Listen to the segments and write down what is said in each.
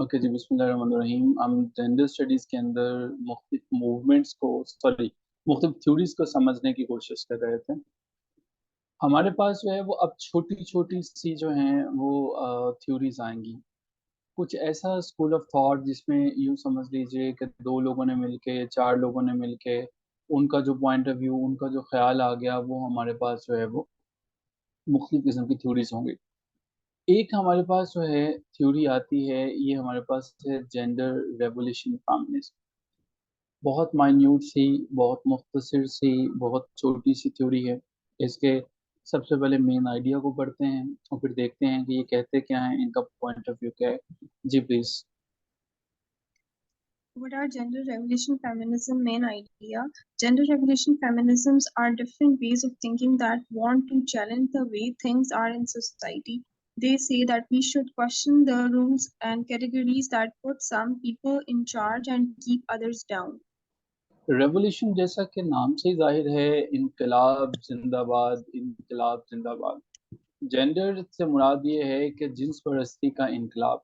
Okay जी, बिस्मिल्लाहिर्रहमानिर्रहीम। हम gender studies के अंदर मुख्तलिफ मूवमेंट्स को, सॉरी, मुख्तलिफ थ्योरीज को समझने की कोशिश कर रहे थे। हमारे पास जो है वो अब छोटी छोटी सी जो हैं वो थ्योरीज आएंगी। कुछ ऐसा स्कूल ऑफ थॉट जिसमें यूं समझ लीजिए कि दो लोगों ने मिलके, चार लोगों ने मिलके, उनका जो पॉइंट ऑफ व्यू, उनका जो ख्याल आ गया, वो हमारे पास जो है वो मुख्तलिफ किस्म की थ्योरीज होंगी। एक हमारे पास जो है थ्योरी आती है, ये हमारे पास है जेंडर रेवोल्यूशन फेमिनिज्म। बहुत माइन्यूट सी, बहुत मुख्तसर सी, बहुत छोटी सी थ्योरी है। इसके सबसे पहले मेन आइडिया को पढ़ते हैं और फिर देखते हैं कि ये कहते क्या हैं, इनका पॉइंट ऑफ व्यू क्या है। जी please. What are gender revolution feminism main idea? Gender revolution feminisms are different ways of thinking that want to challenge the way things are in society. They say that we should question the rules and categories that put some people in charge and keep others down. Revolution जैसा कि नाम से ही जाहिर है, इनकलाब जिंदाबाद, इनकलाब जिंदाबाद। जेंडर से मुराद ये है कि जिन्स परस्ती का इनकलाब,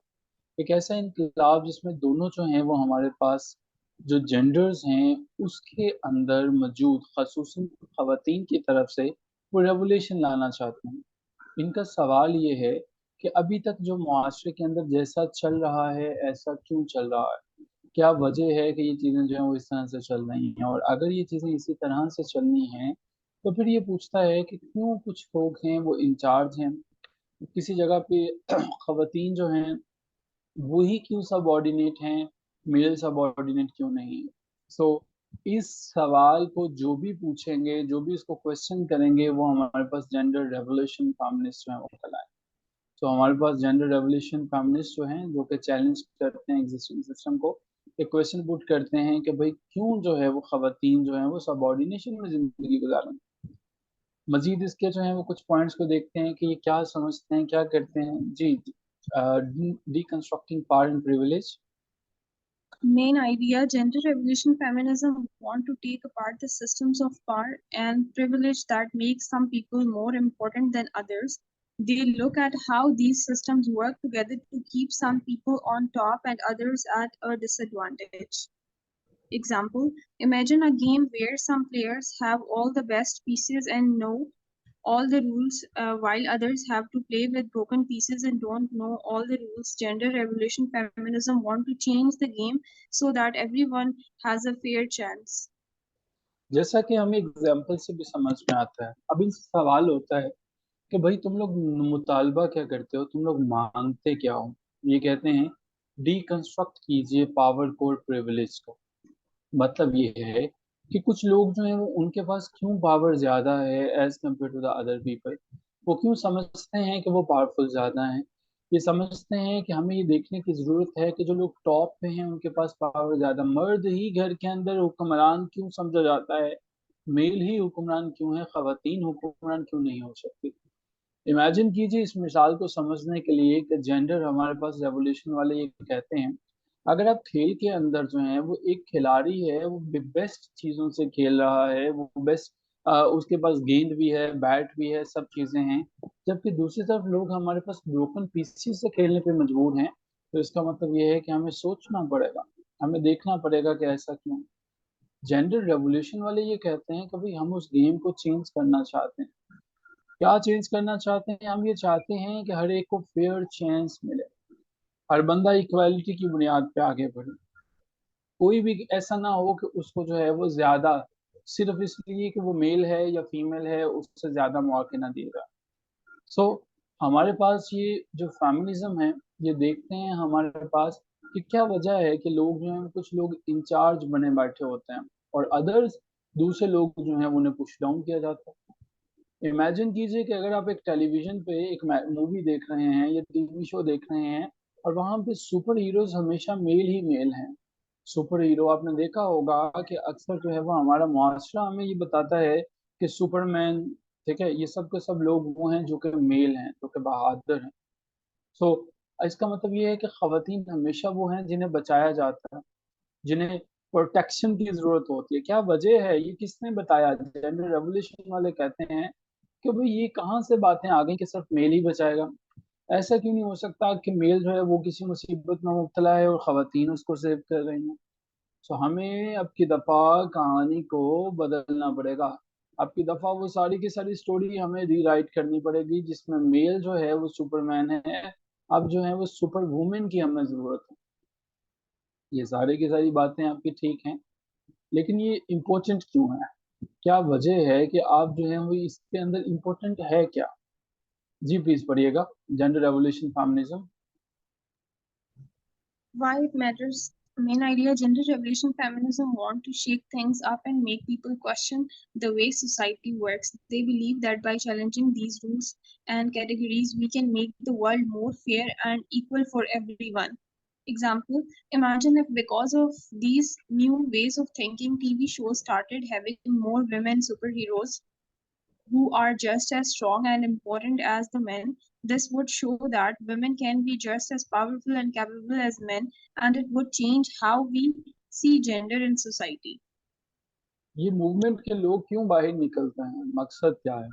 एक ऐसा इनकलाब जिसमें दोनों जो हैं वो हमारे पास जो जेंडर्स हैं उसके अंदर मौजूद, खसूसन खवातीन की तरफ से वो रेवोल्यूशन लाना चाहते हैं। इनका सवाल ये है कि अभी तक जो मुआशरे के अंदर जैसा चल रहा है ऐसा क्यों चल रहा है, क्या वजह है कि ये चीज़ें जो हैं वो इस तरह से चल रही हैं, और अगर ये चीज़ें इसी तरह से चलनी हैं तो फिर ये पूछता है कि क्यों कुछ लोग हैं वो इंचार्ज हैं किसी जगह पे खवातीन जो हैं वही क्यों सबऑर्डिनेट हैं, मेल सबऑर्डिनेट क्यों नहीं है। सो इस सवाल को जो भी पूछेंगे, जो भी इसको क्वेश्चन करेंगे, वो हमारे पास जेंडर रेवोल्यूशन फेमिनिस्ट जो है वो कहलाए। तो हमारे पास जेंडर रेवोल्यूशन फेमिनिस्ट जो हैं जो कि चैलेंज करते हैं एग्जिस्टिंग सिस्टम को, एक क्वेश्चन पुट करते हैं कि भाई क्यों जो है वो खवातीन जो है वो सबऑर्डिनेशन में जिंदगी गुजारें। मजीद इसके जो है वो कुछ पॉइंट्स को देखते हैं कि ये क्या समझते हैं, क्या करते हैं। जी, deconstructing power and privilege. Main idea gender revolution feminism want to take apart the systems of power and privilege that make some people more important than others. They look at how these systems work together to keep some people on top and others at a disadvantage. Example: imagine a game where some players have all the best pieces and know all the rules, while others have to play with broken pieces and don't know all the rules. Gender revolution feminism want to change the game so that everyone has a fair chance. जैसा कि हमें example से भी समझ में आता है, अब इनसे सवाल होता है कि भाई तुम लोग मुतालबा क्या करते हो, तुम लोग मांगते क्या हो। ये कहते हैं डीकंस्ट्रक्ट कीजिए पावर को, प्रिविलेज को। मतलब ये है कि कुछ लोग जो हैं वो, उनके पास क्यों पावर ज्यादा है as compare to the other people. वो क्यों समझते हैं कि वो पावरफुल ज्यादा हैं। ये समझते हैं कि हमें ये देखने की जरूरत है कि जो लोग टॉप पे हैं उनके पास पावर ज्यादा। मर्द ही घर के अंदर हुक्मरान क्यों समझा जाता है, मेल ही हुक्मरान क्यों है, खवातीन हुक्मरान क्यों नहीं हो सकती। इमेजिन कीजिए इस मिसाल को समझने के लिए कि जेंडर हमारे पास रेवोल्यूशन वाले ये कहते हैं, अगर आप खेल के अंदर जो है वो एक खिलाड़ी है, वो बेस्ट चीजों से खेल रहा है, वो बेस्ट, उसके पास गेंद भी है, बैट भी है, सब चीजें हैं, जबकि दूसरी तरफ लोग हमारे पास ब्रोकन पीसीस से खेलने पे मजबूर हैं, तो इसका मतलब ये है कि हमें सोचना पड़ेगा, हमें देखना पड़ेगा कि ऐसा क्यों। जेंडर रेवोल्यूशन वाले ये कहते हैं कि भाई हम उस गेम को चेंज करना चाहते हैं। क्या चेंज करना चाहते हैं, हम ये चाहते हैं कि हर एक को फेयर चांस मिले, हर बंदा इक्वालिटी की बुनियाद पे आगे बढ़े। कोई भी ऐसा ना हो कि उसको जो है वो ज्यादा, सिर्फ इसलिए कि वो मेल है या फीमेल है, उससे ज्यादा मौके ना दिए जाए। सो हमारे पास ये जो फेमिनिज्म है, ये देखते हैं हमारे पास कि क्या वजह है कि लोग जो हैं, कुछ लोग इंचार्ज बने बैठे होते हैं और अदर्स, दूसरे लोग जो हैं उन्हें पुश डाउन किया जाता है। इमेजिन कीजिए कि अगर आप एक टेलीविजन पे एक मूवी देख रहे हैं या टीवी शो देख रहे हैं और वहां पे सुपर हीरोज हमेशा मेल ही मेल हैं। सुपर हीरो आपने देखा होगा कि अक्सर जो है वो हमारा मुआशरा हमें ये बताता है कि सुपरमैन, ठीक है, ये सब के सब लोग वो हैं जो कि मेल हैं, जो कि बहादुर हैं। सो इसका मतलब ये है कि खवातीन हमेशा वो हैं जिन्हें बचाया जाता है, जिन्हें प्रोटेक्शन की जरूरत होती है। क्या वजह है, ये किसने बताया। जेंडर रेवोल्यूशन वाले कहते हैं कि भाई ये कहाँ से बातें आ गई कि सिर्फ मेल ही बचाएगा। ऐसा क्यों नहीं हो सकता कि मेल जो है वो किसी मुसीबत में मुब्तला है और ख़वातीन उसको सेव कर रही हैं? सो हमें अब की दफ़ा कहानी को बदलना पड़ेगा। अब की दफ़ा वो सारी की सारी स्टोरी हमें रीराइट करनी पड़ेगी, जिसमें मेल जो है वो सुपरमैन है, अब जो है वो सुपर वुमेन की हमें ज़रूरत है। ये सारी की सारी बातें आपकी ठीक हैं, लेकिन ये इम्पोर्टेंट क्यों है? क्या वजह है कि आप जो है वो इसके अंदर इम्पोर्टेंट है क्या? जी प्लीज़ पढ़िएगा। Gender revolution feminism. Why it matters. Main idea gender revolution feminism want to shake things up and make people question the way society works. They believe that by challenging these rules and categories, we can make the world more fair and equal for everyone. Example, imagine if because of these new ways of thinking, TV shows started having more women superheroes who are just as strong and important as the men. This would show that women can be just as powerful and capable as men, and it would change how we see gender in society. ये movement के लोग क्यों बाहर निकलते हैं? मकसद क्या है?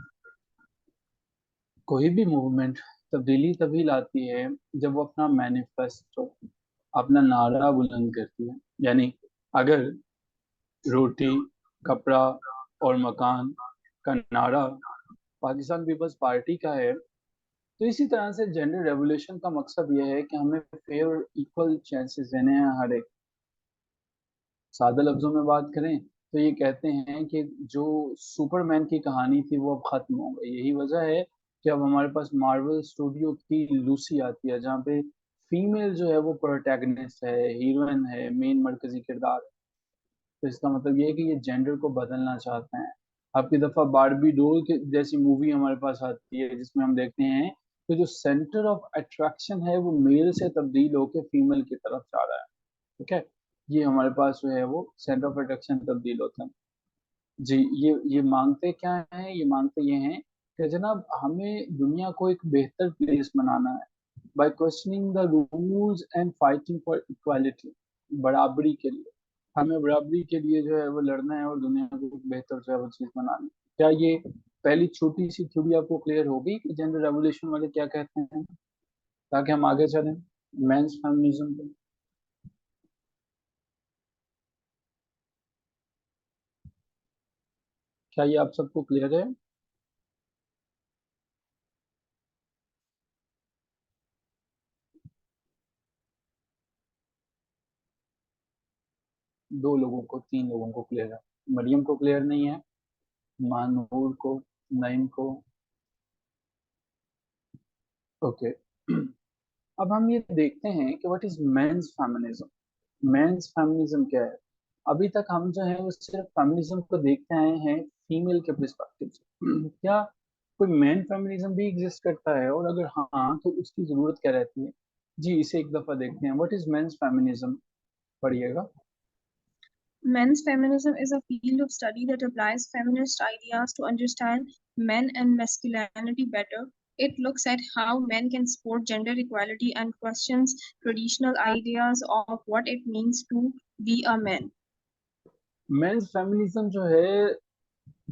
कोई भी मूवमेंट तब्दीली तभी लाती है जब वो अपना मैनिफेस्टो, अपना नारा बुलंद करती है। यानी अगर रोटी, कपड़ा और मकान का नारा पाकिस्तान पीपल्स पार्टी का है, तो इसी तरह से जेंडर रेवोल्यूशन का मकसद ये है कि हमें फेयर और इक्वल चांसेस देने हैं हर एक। सादा लफ्जों में बात करें तो ये कहते हैं कि जो सुपरमैन की कहानी थी वो अब खत्म हो गई। यही वजह है कि अब हमारे पास मार्वल स्टूडियो की लूसी आती है, जहाँ पे फीमेल जो है वो प्रोटैगनिस्ट है, हीरोइन है, मेन मरकजी किरदार है। तो इसका मतलब ये है कि ये जेंडर को बदलना चाहते हैं। अब की दफा बारबी डोल के जैसी मूवी हमारे पास आती है, जिसमें हम देखते हैं कि जो सेंटर ऑफ अट्रैक्शन है वो मेल से तब्दील होकर फीमेल की तरफ जा रहा है। ठीक है, ये हमारे पास जो है वो सेंटर ऑफ अट्रैक्शन तब्दील होता है। जी, ये मांगते क्या हैं? ये मांगते ये हैं कि जनाब हमें दुनिया को एक बेहतर प्लेस बनाना है by questioning the rules and fighting for equality, बराबरी के लिए। हमें बराबरी के लिए जो है वो लड़ना है और दुनिया को एक बेहतर जो है वो चीज़ बनानी है। क्या ये पहली छोटी सी थ्योरी आपको क्लियर होगी कि जेंडर रेवोल्यूशन वाले क्या कहते हैं, ताकि हम आगे चलें मेंस फेमिनिज्म पे? क्या ये आप सबको क्लियर है? दो लोगों को, तीन लोगों को क्लियर है। मरियम को क्लियर नहीं है, मानूर को, नईम को। ओके। अब हम ये देखते हैं कि what is men's feminism. Men's feminism क्या है? अभी तक हम जो है वो सिर्फ फेमिनिज्म को देखते आए हैं फीमेल के पर्सपेक्टिव से। क्या कोई मेन फेमिनिज्म भी एग्जिस्ट करता है, और अगर हाँ तो उसकी जरूरत क्या रहती है? जी इसे एक दफा देखते हैं। What is men's feminism? पढ़िएगा। Men's feminism is a field of study that applies feminist ideas to understand men and masculinity better. It looks at how men can support gender equality and questions traditional ideas of what it means to be a man. Men's feminism जो है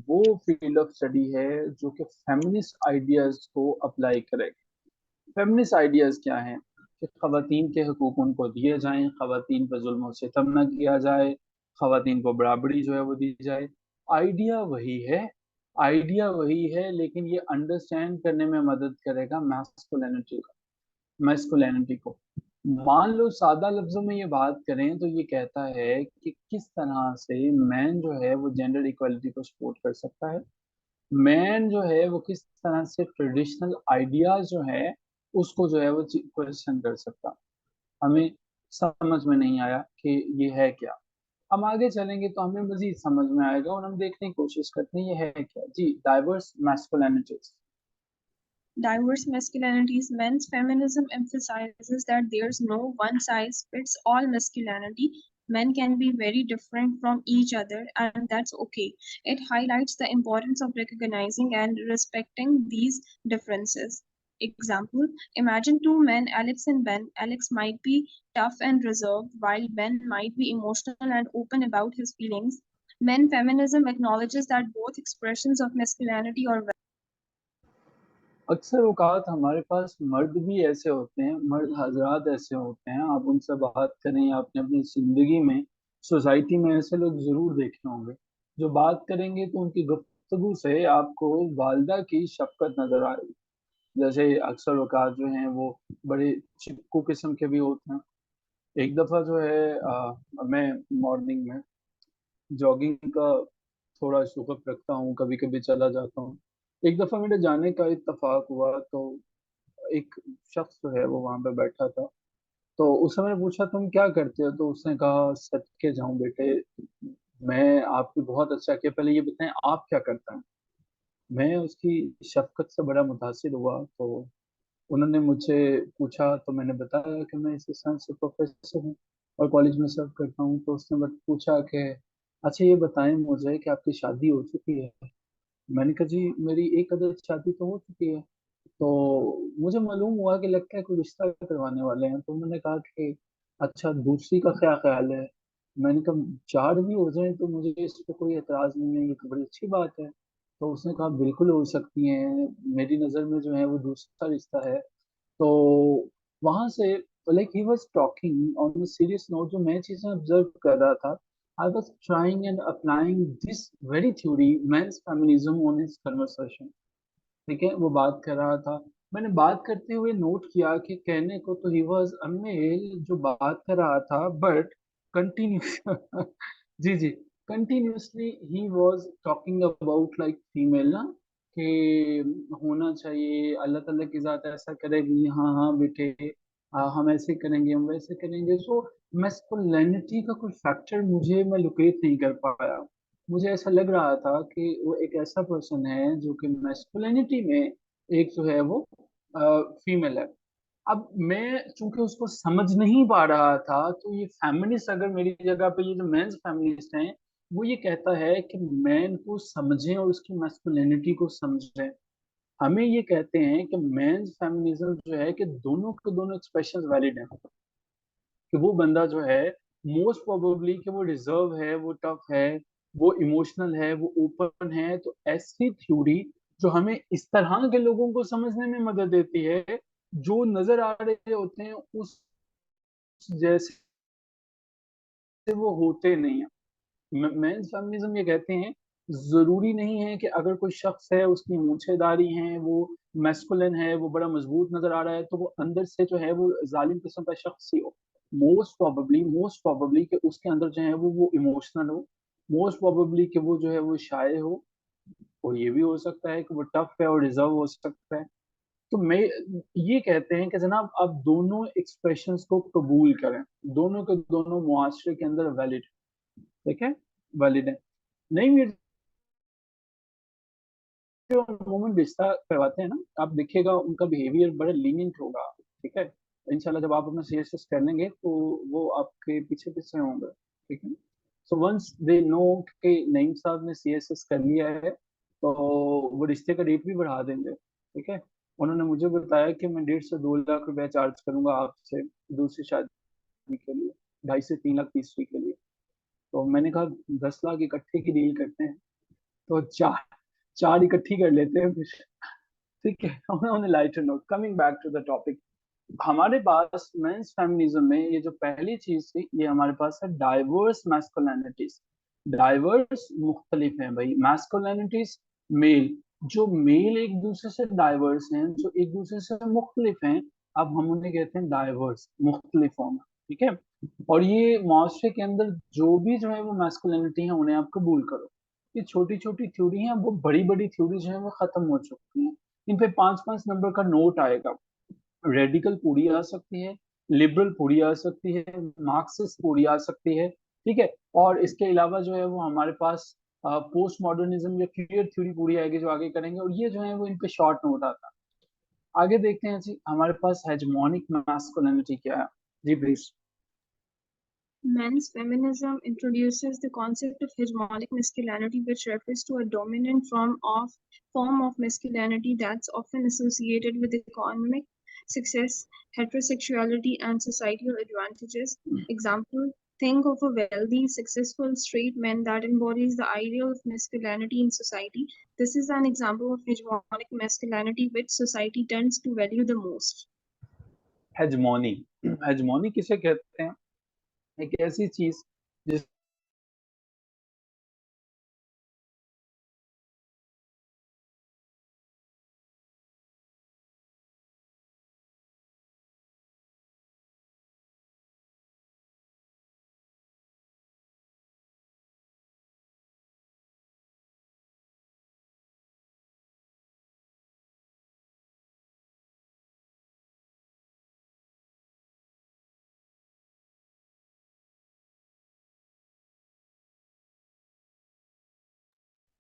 वो field of study है जो कि feminist ideas को apply करेगा। Feminist ideas क्या हैं? कि खवातीन के हकूक उनको दिए जाएं, खवातीन पर जुल्म और सितम न किया जाए, खवातीन को बराबरी जो है वो दी जाए। आइडिया वही है, आइडिया वही है, लेकिन ये अंडरस्टैंड करने में मदद करेगा मैस्कुलिनिटी को। मान लो सादा लफ्जों में ये बात करें तो ये कहता है कि किस तरह से मैन जो है वो जेंडर इक्वालिटी को सपोर्ट कर सकता है। मैन जो है वो किस तरह से ट्रेडिशनल आइडियाज जो है उसको जो है वो क्वेश्चन कर सकता। हमें समझ में नहीं आया कि ये है क्या। हम आगे चलेंगे तो हमें मजीद समझ में आएगा, और हम देखने की कोशिश करते हैं ये है क्या। जी, diverse मैस्कुलिनिटीज। Diverse masculinities. Men's feminism emphasizes that there's no one size fits all masculinity. Men can be very different from each other, and that's okay. It highlights the importance of recognizing and respecting these differences. Example, imagine two men, Alex and Ben. Alex might be tough and reserved, while Ben might be emotional and open about his feelings. Men feminism acknowledges that both expressions of masculinity are अक्सर औकात हमारे पास मर्द भी ऐसे होते हैं, मर्द हजरात ऐसे होते हैं, आप उनसे बात करें या अपने अपनी जिंदगी में, सोसाइटी में ऐसे लोग जरूर देखे होंगे, जो बात करेंगे तो उनकी गुफ्तगू से आपको वालदा की शफकत नजर आएगी। जैसे अक्सर औकात जो हैं वो बड़े चिपकू किस्म के भी होते हैं। एक दफा जो है मैं मॉर्निंग में जॉगिंग का थोड़ा शौक रखता हूँ, कभी कभी चला जाता हूँ। एक दफा मेरे जाने का इत्तेफाक हुआ, तो एक शख्स जो है वो वहां पे बैठा था। तो उससे मैंने पूछा तुम क्या करते हो, तो उसने कहा सच के जाऊं बेटे, मैं आपकी बहुत अच्छा किया, पहले ये बताएं आप क्या करते हैं। मैं उसकी शफकत से बड़ा मुतासिर हुआ। तो उन्होंने मुझसे पूछा, तो मैंने बताया कि मैं इस संस्थान से प्रोफेसर हूँ और कॉलेज में सर्व करता हूँ। तो उसने बस पूछा कि अच्छा ये बताएं मुझे कि आपकी शादी हो चुकी है। मैंने कहा जी मेरी एक अदद शादी तो हो चुकी है। तो मुझे मालूम हुआ कि लगता है कोई रिश्ता करवाने वाले हैं। तो उन्होंने कहा कि अच्छा दूसरी का क्या ख्याल है। मैंने कहा चार भी हो जाए तो मुझे इस पर कोई एतराज नहीं है, ये तो बड़ी अच्छी बात है। तो उसने कहा बिल्कुल हो सकती हैं, मेरी नज़र में जो है वो दूसरा रिश्ता है। तो वहां से like he was talking on a serious note, जो मैं चीजें ऑब्जर्व कर रहा था, I was trying and applying this very theory men's feminism on his conversation. ठीक है, वो बात कर रहा था, मैंने बात करते हुए नोट किया कि कहने को तो ही वाज अ मेल जो बात कर रहा था, बट कंटिन्यू जी जी, continuously he was talking about like female ना, कि होना चाहिए, अल्लाह ताला की जात ऐसा करेगी, हाँ हाँ बेटे, हम ऐसे करेंगे, हम वैसे करेंगे। सो मैस्कुलिनिटी का कोई फैक्टर मुझे, मैं लोकेट नहीं कर पाया। मुझे ऐसा लग रहा था कि वो एक ऐसा पर्सन है जो कि मैस्कुलिनिटी में एक जो है वो फीमेल है। अब मैं चूंकि उसको समझ नहीं पा रहा था, तो ये फेमिनिस्ट अगर मेरी जगह पे, ये जो मेंस फेमिनिस्ट हैं, वो ये कहता है कि मैन को समझें और उसकी मैस्कुलिनिटी को समझें। हमें ये कहते हैं कि मेंस फेमिनिज्म जो है कि दोनों के दोनों एक्सप्रेशंस वैलिड हैं, कि वो बंदा जो है मोस्ट प्रोबेबली कि वो रिजर्व है, वो टफ है, वो इमोशनल है, वो ओपन है। तो ऐसी थ्योरी जो हमें इस तरह के लोगों को समझने में मदद देती है, जो नजर आ रहे होते हैं उस जैसे वो होते नहीं है। मेंस फेमिनिज्म ये कहते हैं जरूरी नहीं है कि अगर कोई शख्स है उसकी मूछेदारी है, वो मैस्कुलिन है, वो बड़ा मजबूत नजर आ रहा है, तो वो अंदर से जो है वो जालिम किस्म का शख्स ही हो। मोस्ट प्रोबेबली कि उसके अंदर जो है वो इमोशनल हो। मोस्ट प्रोबेबली कि वो जो है वो शाये हो। और ये भी हो सकता है कि वो टफ है और रिजर्व हो सकता है। तो मैं ये कहते हैं कि जनाब आप दोनों एक्सप्रेशंस को कबूल करें, दोनों के दोनों मुआशरे के अंदर वैलिड, ठीक है, वैलिड है। नहीं मेरे जो मोमेंट रिश्ता करवाते हैं ना, आप देखिएगा उनका बिहेवियर बड़ा लीनियंट होगा। ठीक है, इंशाल्लाह जब आप अपना सीएसएस कर लेंगे तो वो आपके पीछे पीछे होंगे। ठीक है, सो वंस दे नो कि नईम साहब ने सीएसएस कर लिया है, तो वो रिश्ते का रेट भी बढ़ा देंगे। ठीक है, उन्होंने मुझे बताया कि मैं 1.5 से 2 लाख रुपया चार्ज करूंगा आपसे दूसरी शादी के लिए, 2.5 से 3 लाख तीसरी के लिए। तो मैंने कहा 10 लाख इकट्ठे की डील करते हैं, तो चार चार इकट्ठी कर लेते हैं फिर। ठीक है, on lighter note, coming back to the topic, हमारे पास मेंस फेमिनिज्म में ये जो पहली चीज थी, ये हमारे पास है डाइवर्स मैस्कुलिनिटीज। डाइवर्स मुख्तलिफ हैं भाई मैस्कुलिनिटीज। मेल, जो मेल एक दूसरे से डाइवर्स हैं, जो एक दूसरे से मुख्तलिफ हैं, अब हम उन्हें कहते हैं डाइवर्स, मुख्तलिफ होना। ठीक है, और ये माशरे के अंदर जो भी जो है वो मैस्कुलिनिटी है उन्हें आप कबूल करो। ये छोटी छोटी थ्योरी हैं, वो बड़ी बड़ी थ्योरी जो है वो खत्म हो चुकी हैं। इन पे 5-5 नंबर का नोट आएगा। रेडिकल पूरी आ सकती है, लिबरल पूरी आ सकती है, मार्क्सिस्ट पूरी आ सकती है। ठीक है, और इसके अलावा जो है वो हमारे पास पोस्ट मॉडर्निज्म या क्लियर थ्योरी पूरी आएगी जो आगे करेंगे, और ये जो है वो इन पे शॉर्ट नोट आता है। आगे देखते हैं जी हमारे पास हेजमोनिक मैस्कुलिनिटी क्या है। जी please. Men's feminism introduces the concept of hegemonic masculinity, which refers to a dominant form of masculinity that's often associated with economic success, heterosexuality, and societal advantages. Example: think of a wealthy, successful straight man that embodies the ideal of masculinity in society. This is an example of hegemonic masculinity which society tends to value the most. हेजमोनी, हेजमोनी किसे कहते हैं? एक ऐसी चीज जिस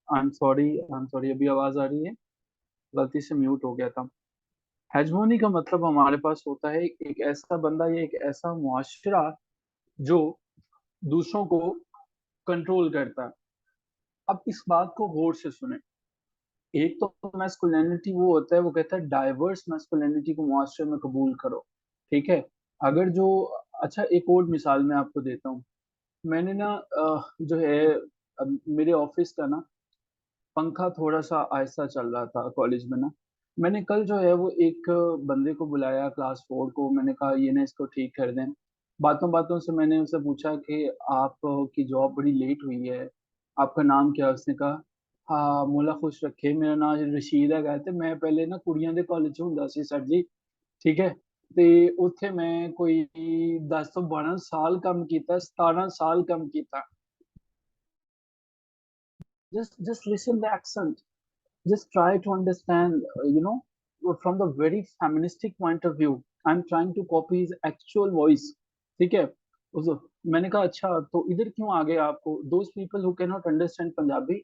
I am sorry, अभी आवाज आ रही है? गलती से म्यूट हो गया था। हेजमोनी का मतलब हमारे पास होता है एक ऐसा बंदा या एक ऐसा मुआशरा जो दूसरों को कंट्रोल करता है। अब इस बात को गौर से सुने। एक तो मैस्कुलिनिटी वो होता है, वो कहता है डाइवर्स मैस्कुलिनिटी को मुआशरे में कबूल करो, ठीक है। अगर जो, अच्छा एक और मिसाल मैं आपको देता हूँ। मैंने ना जो है, मेरे ऑफिस का ना पंखा थोड़ा सा आहिस्ता चल रहा था कॉलेज में ना। मैंने कल जो है वो एक बंदे को बुलाया, क्लास 4 को। मैंने कहा ये ना इसको ठीक कर दें। बातों बातों से मैंने उससे पूछा कि आप की जॉब बड़ी लेट हुई है, आपका नाम क्या है? उसने कहा हाँ मोला खुश रखे, मेरा नाम रशीद है। कहते मैं पहले ना कुड़ियां दे कॉलेज ਚ ਹੁੰਦਾ ਸੀ सर जी, ठीक है। ਤੇ ਉੱਥੇ ਮੈਂ ਕੋਈ 10 ਤੋਂ 12 ਸਾਲ ਕੰਮ ਕੀਤਾ, 17 ਸਾਲ ਕੰਮ ਕੀਤਾ। just listen the accent, just try to understand, from the very feministic point of view, I'm trying to copy his actual voice, ठीक है। मैंने कहा अच्छा तो इधर क्यों आ गए आपको? those people who cannot understand Punjabi,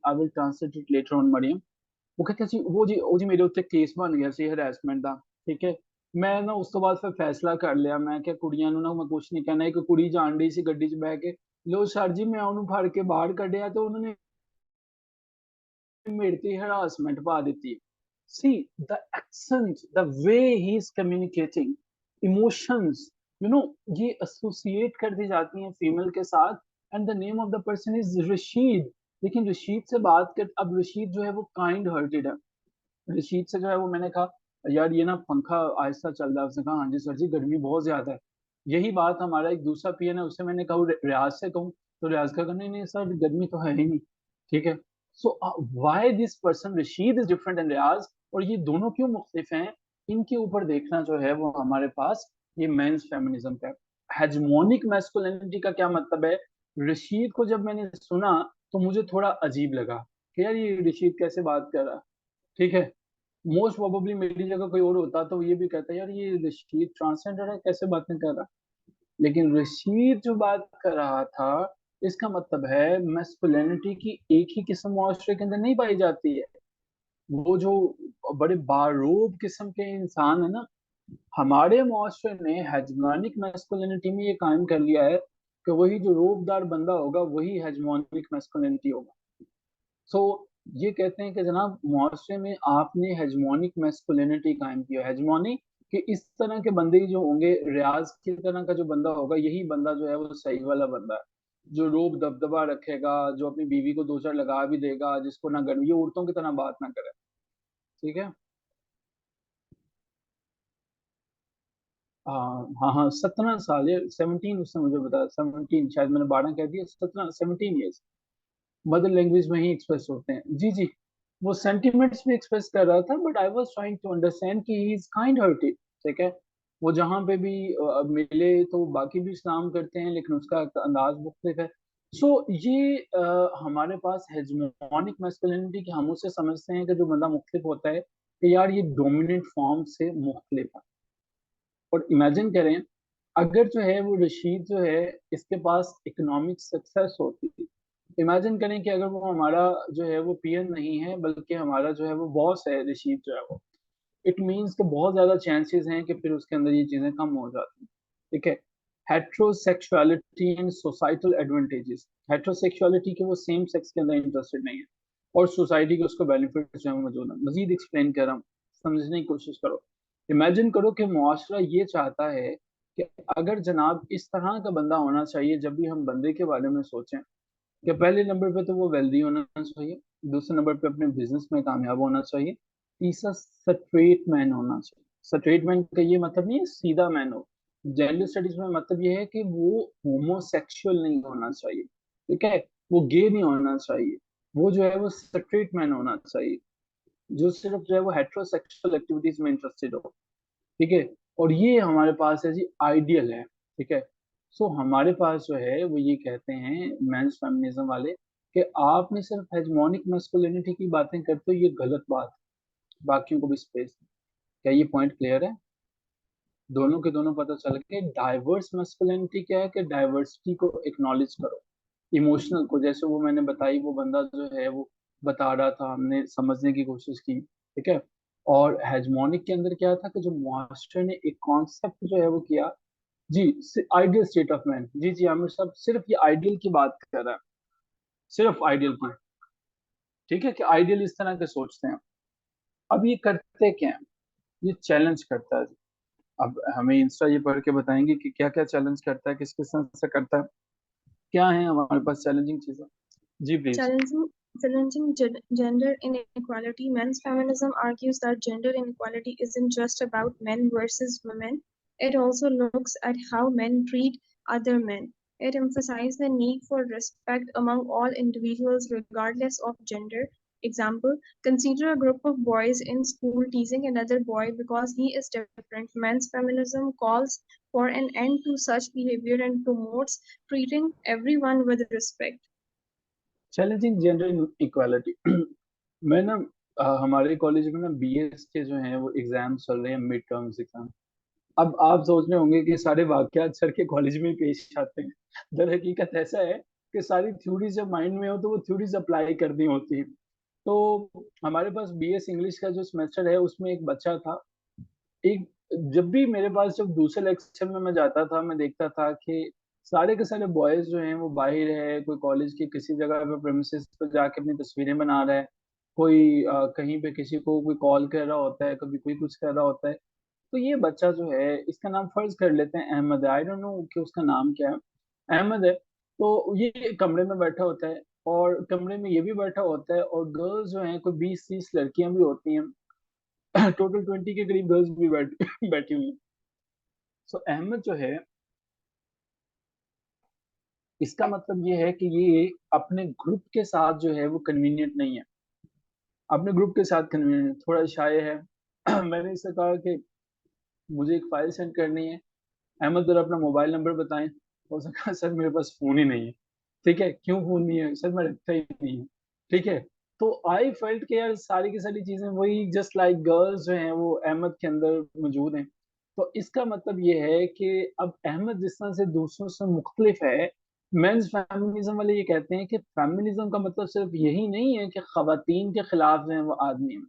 I will translate it later on, Maryam. वो कहते ਸੀ ਉਹ ਜੀ ਮੇਰੇ ਉੱਤੇ ਕੇਸ ਬਣ ਗਿਆ ਸੀ ਹਰੈਸਮੈਂਟ ਦਾ, ਠੀਕ ਹੈ। ਮੈਂ ਨਾ ਉਸ ਤੋਂ ਬਾਅਦ ਫਿਰ ਫੈਸਲਾ ਕਰ ਲਿਆ, ਮੈਂ ਕਿਹਾ ਕੁੜੀਆਂ ਨੂੰ ਨਾ ਮੈਂ ਕੁਝ ਨਹੀਂ ਕਹਿਣਾ। ਇੱਕ ਕੁੜੀ ਜਾਣ ਡਈ ਸੀ ਗੱਡੀ 'ਚ ਬਹਿ ਕੇ, ਲੋ ਸਰ ਜੀ ਮੈਂ ਉਹਨੂੰ ਫੜ ਕੇ ਬਾਹਰ ਕੱਢਿਆ ਤੇ ਉਹਨਾਂ ਨੇ मेरे पे harassment पा देती है। See the accent, the way he is communicating, emotions, ये associate कर दी जाती हैं फीमेल के साथ। and the name of the person is Rashid. लेकिन रशीद से बात कर, अब रशीद जो है वो काइंड हार्टेड है। रशीद से जो है वो, मैंने कहा यार ये ना पंखा आहिस्ता चल रहा है। उसने कहा हाँ जी सर जी गर्मी बहुत ज्यादा है। यही बात हमारा एक दूसरा पीएन है, उससे मैंने कहा रियाज से कहूँ, तो रियाज का नहीं नहीं सर गर्मी तो है ही नहीं, ठीक है। So why this person Rashid is different and Riyaz, और ये दोनों क्यों मुख्तलिफ हैं? इनके ऊपर देखना जो है वो हमारे पास ये मेंस फेमिनिज्म का हेजमोनिक मैस्कुलिनिटी का क्या मतलब है। रशीद को जब मैंने सुना तो मुझे थोड़ा अजीब लगा कि यार ये रशीद कैसे बात कर रहा है, ठीक है। मोस्ट प्रोबेबली मेरी जगह कोई और होता तो ये भी कहता यार ये रशीद ट्रांसजेंडर है, कैसे बातें कर रहा। लेकिन रशीद जो बात कर रहा था, इसका मतलब है मैस्कुलिनिटी की एक ही किस्म मुआशरे के अंदर नहीं पाई जाती है। वो जो बड़े बारूब किस्म के इंसान है ना, हमारे मुआशरे ने हेजमोनिक मैस्कुलिनिटी में ये कायम कर लिया है कि वही जो रूबदार बंदा होगा वही हेजमोनिक मैस्कुलिनिटी होगा। सो ये कहते हैं कि जनाब मुआशरे में आपने हेजमोनिक मैस्कुलिनिटी कायम किया। हेजमोनी कि इस तरह के बंदे ही जो होंगे, रियाज की तरह का जो बंदा होगा, यही बंदा जो है वो सही वाला बंदा है, जो रोब दबदबा रखेगा, जो अपनी बीवी को दो चार लगा भी देगा, जिसको ना गर्मी, ये औरतों की तरह बात ना करे, ठीक है। हाँ हाँ हाँ, 17 साल या 17, उसने मुझे बताया 17, शायद मैंने 12 कह दिया, 17 17 ईयर्स मदर लैंग्वेज में ही एक्सप्रेस होते हैं। जी जी, वो सेंटिमेंट्स भी एक्सप्रेस कर रहा था, but I was trying to understand कि ही इज काइंड हार्टेड, ठीक है। वो जहाँ पे भी मिले तो बाकी भी सलाम करते हैं, लेकिन उसका एक अंदाज मुख्तलिफ है। सो ये हमारे पास हेजमोनिक मैस्कुलिनिटी की हम उसे समझते हैं कि जो बंदा मुख्तलिफ होता है, कि यार ये डोमिनेंट फॉर्म से मुख्तलिफ है। और इमेजिन करें अगर जो है वो रशीद जो है इसके पास इकोनॉमिक सक्सेस होती थी। इमेजिन करें कि अगर वो हमारा जो है वो पीएन नहीं है, बल्कि हमारा जो है वो बॉस है, रशीद जो है वो, इट मीन्स कि बहुत ज्यादा चांसेस हैं कि फिर उसके अंदर ये चीजें कम हो जाती हैं, ठीक है। Heterosexuality and societal advantages, heterosexuality के वो सेम सेक्स के अंदर इंटरेस्टेड नहीं है, और सोसाइटी के उसको बेनिफिट जो है वो मौजूद है। मजीद एक्सप्लेन कर रहा हूँ, समझने की कोशिश करो। इमेजिन करो कि मुआशरा ये चाहता है कि अगर जनाब इस तरह का बंदा होना चाहिए, जब भी हम बंदे के बारे में सोचें कि पहले नंबर पे तो वो वेल्दी होना चाहिए, दूसरे नंबर पे अपने बिजनेस में कामयाब होना चाहिए। तीसरा स्ट्रेट मैन होना चाहिए। स्ट्रेट मैन का ये मतलब नहीं है सीधा मैन हो। जेंडर स्टडीज में मतलब ये है कि वो होमोसेक्सुअल नहीं होना चाहिए, ठीक है, वो गे नहीं होना चाहिए, वो जो है वो स्ट्रेट मैन होना चाहिए, जो सिर्फ जो है वो हेट्रोसेक्सुअल एक्टिविटीज में इंटरेस्टेड हो, ठीक है। और ये हमारे पास है जी आइडियल है, ठीक है। सो हमारे पास जो है वो ये कहते हैं मेंस फेमिनिज्म वाले कि आपने सिर्फ हेजमोनिक मैस्कुलिनिटी की बातें करते हो, ये गलत बात है, बाकियों को भी स्पेस। क्या ये पॉइंट क्लियर है? दोनों के दोनों पता चल के डाइवर्स मैस्कुलिनिटी क्या है कि डाइवर्सिटी को एक्नॉलेज करो, इमोशनल को, जैसे वो मैंने बताई, वो बंदा जो है वो बता रहा था, हमने समझने की कोशिश की, ठीक है। और हेजमोनिक के अंदर क्या था कि जो मास्टर ने एक कॉन्सेप्ट जो है वो किया, जी, आइडियल स्टेट ऑफ मैन, जी जी आमिर साहब सिर्फ ये आइडियल की बात कर रहा है, सिर्फ आइडियल की, ठीक है, कि आइडियल इस तरह के सोचते हैं। अब ये करते क्या है, ये चैलेंज करता है। अब हमें इंस्टा ये पढ़ के बताएंगे कि क्या क्या चैलेंज करता है, किस किस तरह से करता है, क्या है हमारे पास चैलेंजिंग चीजें। जी please. Challenging gender inequality, men's feminism argues that gender inequality isn't just about men versus women. It also looks at how men treat other men. It emphasizes the need for respect among all individuals regardless of gender. Example, consider a group of boys in school teasing another boy because he is different. Men's feminism calls for an end to such behavior and promotes treating everyone with respect. Challenging gender equality मैं ना हमारे college में ना BS के जो हैं वो exam चल रहे हैं, मिड टर्म्स एग्जाम। अब आप सोच रहे होंगे कि सारे वाकयात सर के कॉलेज में ही पेश आते हैं। दर हकीकत ऐसा है कि सारी थ्योरी जब माइंड में हो तो वो थ्योरीज अप्लाई करनी होती है। तो हमारे पास बीएस इंग्लिश का जो सेमेस्टर है उसमें एक बच्चा था, एक, जब भी मेरे पास जब दूसरे लेक्चर में मैं जाता था मैं देखता था कि सारे के सारे बॉयज जो हैं वो बाहर है, कोई कॉलेज की किसी जगह पे प्रेमिसेस पे जाके अपनी तस्वीरें बना रहा है, कोई कहीं पे किसी को कोई कॉल कर रहा होता है, कभी कोई कुछ कर रहा होता है। तो ये बच्चा जो है, इसका नाम फर्ज कर लेते हैं अहमद है, आई डोंट नो कि उसका नाम क्या है, अहमद है। तो ये कमरे में बैठा होता है और कमरे में ये भी बैठा होता है, और गर्ल्स जो हैं कोई 20-30 लड़कियां भी होती हैं, टोटल 20 के करीब गर्ल्स भी बैठी हुई हैं। सो अहमद जो है, इसका मतलब ये है कि ये अपने ग्रुप के साथ जो है वो कन्वीनियंट नहीं है, अपने ग्रुप के साथ कन्वीनियंट, थोड़ा शाय है। मैंने इससे कहा कि मुझे एक फाइल सेंड करनी है, अहमद जरा अपना मोबाइल नंबर बताएं। हो सका सर मेरे पास फोन ही नहीं है। ठीक है, क्यों फोन नहीं है सर, मैं रखता ही नहीं हूँ। ठीक है। तो आई फेल्ट के यार सारी की सारी चीजें वही जस्ट लाइक गर्ल्स जो हैं वो अहमद के अंदर मौजूद हैं। तो इसका मतलब ये है कि अब अहमद जिस तरह से दूसरों से मुख्तलिफ है, मेंस फेमिनिज्म वाले ये कहते हैं कि फेमिनिज्म का मतलब सिर्फ यही नहीं है कि खवातीन के खिलाफ जो है वो आदमी है,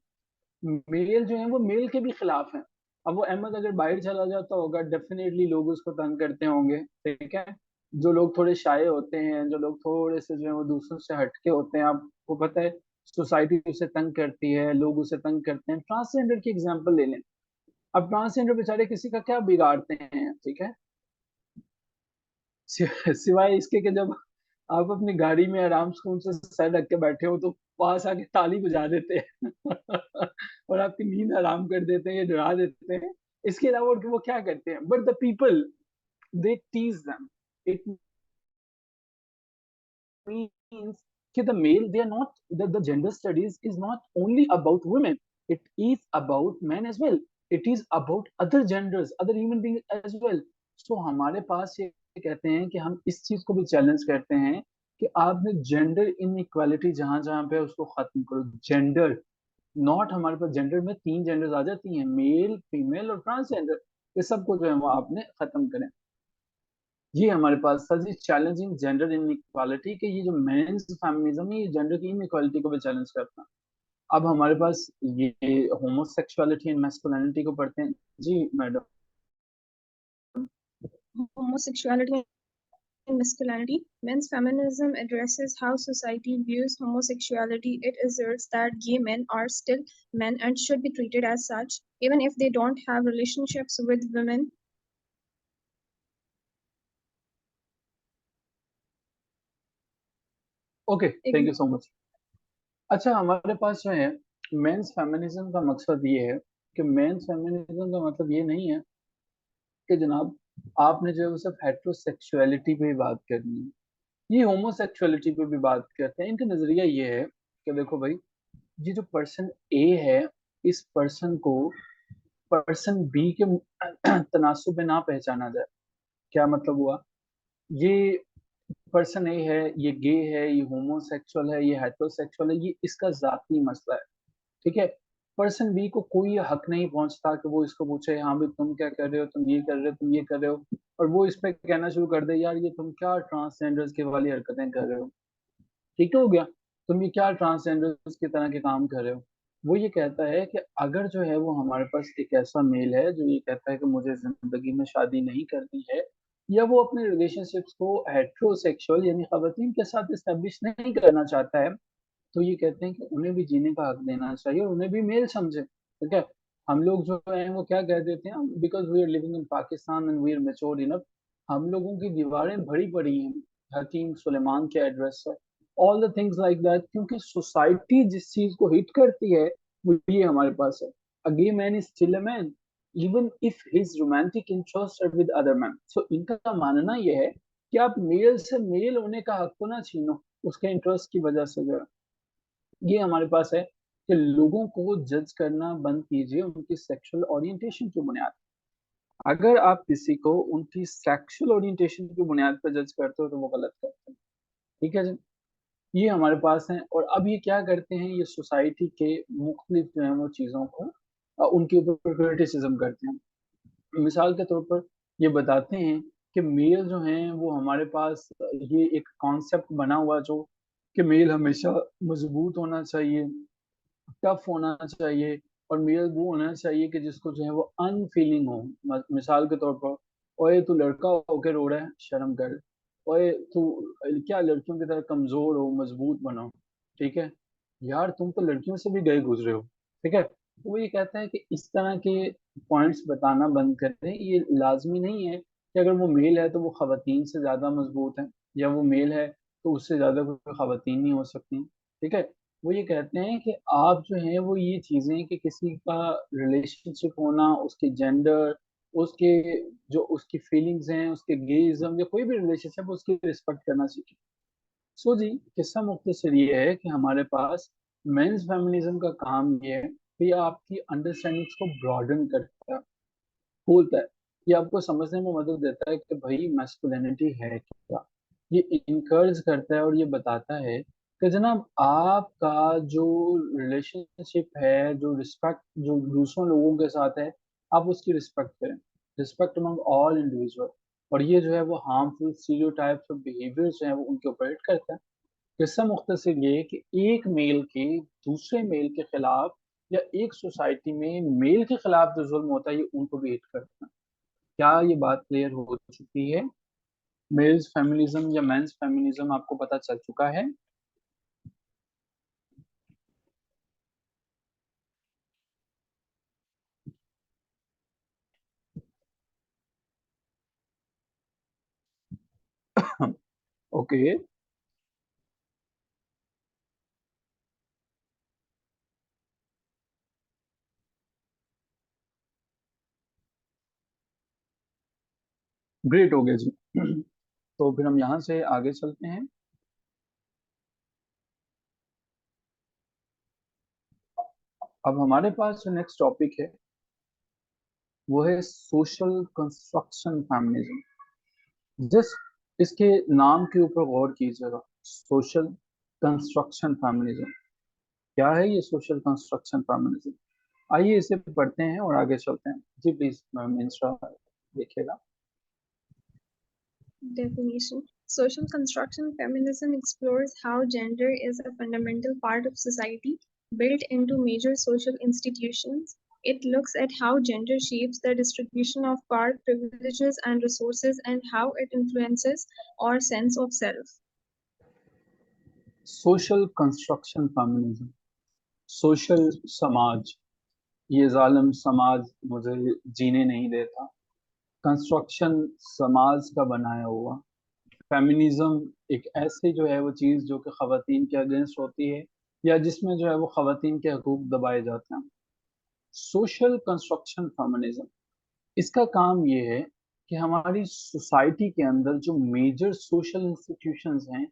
मेल जो है वो मेल के भी खिलाफ हैं। अब वो अहमद अगर बाहर चला जाता होगा डेफिनेटली लोग उसको तंग करते होंगे, ठीक है। जो लोग थोड़े शाये होते हैं, जो लोग थोड़े से जो है वो दूसरों से हटके होते हैं, आपको पता है सोसाइटी उसे तंग करती है, लोग उसे तंग करते हैं। ट्रांसजेंडर की एग्जांपल ले लें। अब ट्रांसजेंडर बेचारे किसी का क्या बिगाड़ते हैं, ठीक है, सिवाय इसके कि जब आप अपनी गाड़ी में आराम सुकून से सर रख के बैठे हो तो पास आके ताली बजा देते हैं और आपकी नींद आराम कर देते हैं या डरा देते हैं। इसके अलावा वो क्या करते हैं, but the people they tease them, it means that the male they are not the gender studies is not only about women, it is about men as well, it is about other genders, other human beings as well. So हमारे पास ये कहते हैं कि हम इस चीज को भी चैलेंज करते हैं कि आपने जेंडर इन इक्वालिटी जहां जहां पे उसको खत्म करो। जेंडर नॉट, हमारे पास जेंडर में 3 जेंडर्स आ जाती हैं, मेल फीमेल और ट्रांसजेंडर, ये सबको जो है वो आपने खत्म करें। ये हमारे पास था जी चैलेंजिंग जेंडर इनइक्वालिटी के, ये जो मेंस फेमिनिज्म है ये जेंडर की इनइक्वालिटी को भी चैलेंज करता है। अब हमारे पास ये होमोसेक्सुअलिटी एंड मैस्कुलिनिटी को पढ़ते हैं। जी madam. Homosexuality and masculinity. Men's feminism addresses how society views homosexuality. It asserts that gay men are still men and should be treated as such, even if they don't have relationships with women. Okay, thank you so much. अच्छा, हमारे पास जो है mains feminism का मकसद ये है कि mains feminism का मतलब ये नहीं है कि जनाब आपने जो है वो सिर्फ हेट्रोसेक्सुअलिटी पे ही बात करनी है। ये होमोसेक्सुअलिटी पे भी बात करते हैं। इनका नजरिया ये है कि देखो भाई, ये जो पर्सन ए है, इस पर्सन को पर्सन बी के तनासुब में ना पहचाना जाए। क्या मतलब हुआ? ये पर्सन ए है, ये गे है, ये होमोसेक्सुअल है, ये हेट्रोसेक्सुअल है, ये इसका जाती मसला है। ठीक है। पर्सन बी को कोई हक नहीं पहुंचता कि वो इसको पूछे हाँ भाई तुम क्या कर रहे हो, तुम ये कर रहे हो, तुम ये कर रहे हो, और वो इस पे कहना शुरू कर दे यार ये तुम क्या ट्रांसजेंडर्स के वाली हरकतें कर रहे हो। ठीक तो हो गया, तुम ये क्या ट्रांसजेंडर्स की तरह के काम कर रहे हो। वो ये कहता है कि अगर जो है वो हमारे पास एक ऐसा मेल है जो ये कहता है कि मुझे जिंदगी में शादी नहीं करनी है, या वो अपने रिलेशनशिप्स को हेट्रोसेक्सुअल यानी खवातीन के साथ इस्टेब्लिश नहीं करना चाहता है, तो ये कहते हैं कि उन्हें भी जीने का हक देना चाहिए और उन्हें भी मेल समझे। ठीक है। हम लोग जो है वो क्या कह देते हैं, because we are living in Pakistan and we are mature enough, हम लोगों की दीवारें भरी पड़ी हैं हकीम सुलेमान के एड्रेस से, all the things like that, क्योंकि सोसाइटी जिस चीज को हिट करती है वो ये हमारे पास है। A gay man is still a man even if his romantic interest are with other man. So इनका मानना यह है कि आप मेल से मेल होने का हक को ना छीनो उसके इंटरेस्ट की वजह से। जो है ये हमारे पास है कि लोगों को जज करना बंद कीजिए उनकी सेक्सुअल ओरिएंटेशन की बुनियाद। अगर आप किसी को उनकी सेक्सुअल ओरिएंटेशन की बुनियाद पर जज करते हो तो वो गलत करते हैं। ठीक है जी। ये हमारे पास है, और अब ये क्या करते हैं, ये सोसाइटी के मुख्तलिफ जो है वो चीज़ों को उनके ऊपर क्रिटिसिज्म करते हैं। मिसाल के तौर पर ये बताते हैं कि मेल जो हैं वो हमारे पास ये एक कॉन्सेप्ट बना हुआ जो कि मेल हमेशा मजबूत होना चाहिए, टफ होना चाहिए, और मेल वो होना चाहिए कि जिसको जो है वो अनफीलिंग हो। मिसाल के तौर पर, ओए तू लड़का होके रो रहा है, शर्म कर। ओए तू क्या लड़कियों की तरह कमजोर हो, मजबूत बनो। ठीक है। यार तुम तो लड़कियों से भी गए गुजरे हो। ठीक है। तो वो ये कहता है कि इस तरह के पॉइंट्स बताना बंद कर दें। ये लाजमी नहीं है कि अगर वो मेल है तो वो खवातीन से ज्यादा मजबूत है, या वो मेल है तो उससे ज्यादा कोई खवातीन नहीं हो सकती। ठीक है। वो ये कहते हैं कि आप जो है वो ये चीजें कि किसी का रिलेशनशिप होना, उसके जेंडर, उसके जो उसकी फीलिंग्स हैं, उसके गेइज्म, या कोई भी रिलेशनशिप, उसकी रिस्पेक्ट करना सीखें। सो जी, किस्सा मुख्तसर ये है कि हमारे पास मेंस फेमिनिज्म का काम ये है कि ये आपकी अंडरस्टैंडिंग्स को ब्रॉडन करता है, खोलता है। ये आपको समझने में मदद देता है कि भाई मैस्कुलिनिटी है क्या। ये इनकरेज करता है और ये बताता है कि जनाब आपका जो रिलेशनशिप है, जो रिस्पेक्ट जो दूसरों लोगों के साथ है, आप उसकी रिस्पेक्ट करें। Respect among all individual. और ये जो है वो हार्मफुल स्टीरियोटाइप्स और बिहेवियर्स जो है वो उनके ऊपर हिट करता है। किस्सा मुख्तसर ये है कि एक मेल के दूसरे मेल के खिलाफ, या एक सोसाइटी में मेल के खिलाफ जो जुल्म होता है ये उनको भी हिट करता है। क्या ये बात क्लियर हो चुकी है? मेल्स फेमिनिज्म या मेंस फेमिनिज्म आपको पता चल चुका है? ओके। ग्रेट हो गया जी। तो फिर हम यहाँ से आगे चलते हैं। अब हमारे पास जो नेक्स्ट टॉपिक है वो है सोशल कंस्ट्रक्शन फेमिनिज्म। जिस इसके नाम के ऊपर गौर कीजिएगा, सोशल कंस्ट्रक्शन फेमिनिज्म। क्या है ये सोशल कंस्ट्रक्शन फेमिनिज्म? आइए इसे पढ़ते हैं और आगे चलते हैं। जी प्लीज मैम इंस्टा देखिएगा। Definition. Social construction feminism explores how gender is a fundamental part of society, built into major social institutions. It looks at how gender shapes the distribution of power, privileges, and resources, and how it influences our sense of self. Social construction feminism. Social समाज, ये जालिम समाज मुझे जीने नहीं देता। Construction समाज का बनाया हुआ। फेमिनिज्म एक ऐसी जो है वो चीज़ जो कि ख़वातीन के अगेंस्ट होती है, या जिसमें जो है वो खवातीन के हकूक दबाए जाते हैं। सोशल कंस्ट्रक्शन फेमिनिज्म, इसका काम ये है कि हमारी सोसाइटी के अंदर जो मेजर सोशल इंस्टीट्यूशंस हैं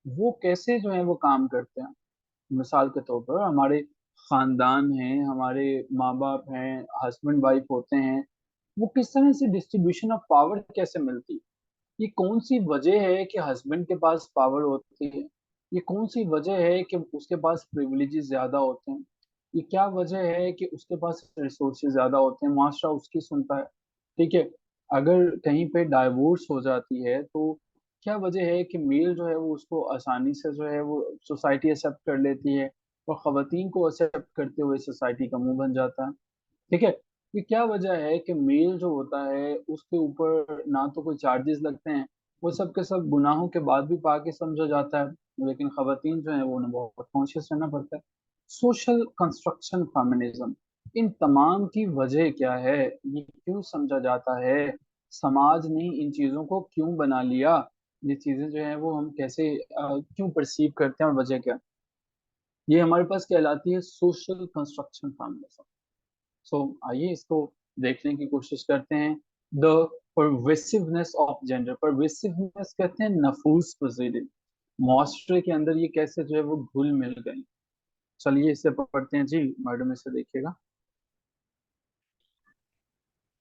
वो कैसे जो है वो काम करते हैं। मिसाल के तौर पर हमारे खानदान हैं, हमारे माँ बाप हैं, हस्बैंड वाइफ होते हैं, वो किस तरह से डिस्ट्रीब्यूशन ऑफ पावर कैसे मिलती है। ये कौन सी वजह है कि हस्बैंड के पास पावर होती है, ये कौन सी वजह है कि उसके पास प्रिविलेजेस ज्यादा होते हैं, ये क्या वजह है कि उसके पास रिसोर्सेज ज्यादा होते हैं, मुआशरा उसकी सुनता है। ठीक है, अगर कहीं पे डाइवोर्स हो जाती है तो क्या वजह है कि मेल जो है वो उसको आसानी से जो है वो सोसाइटी एक्सेप्ट कर लेती है और खवातीन को एक्सेप्ट करते हुए सोसाइटी का मुंह बन जाता है। ठीक है, ये क्या वजह है कि मेल जो होता है उसके ऊपर ना तो कोई चार्जेस लगते हैं, वो सब के सब गुनाहों के बाद भी पाके समझा जाता है, लेकिन खवातीन जो है वो उन्हें बहुत कॉन्शियस रहना पड़ता है। सोशल कंस्ट्रक्शन फेमिनिज्म, इन तमाम की वजह क्या है, ये क्यों समझा जाता है, समाज ने इन चीजों को क्यों बना लिया, ये चीजें जो है वो हम कैसे क्यों परसीव करते हैं और वजह क्या, ये हमारे पास कहलाती है सोशल कंस्ट्रक्शन फेमिनिज्म। सो आइए इसको देखने की कोशिश करते हैं। The pervasiveness of gender, pervasiveness कहते हैं नफूस पजीरी, मुआशरे के अंदर ये कैसे जो है वो घुल मिल गई। चलिए इसे पढ़ते हैं जी, मैडम इसे देखिएगा।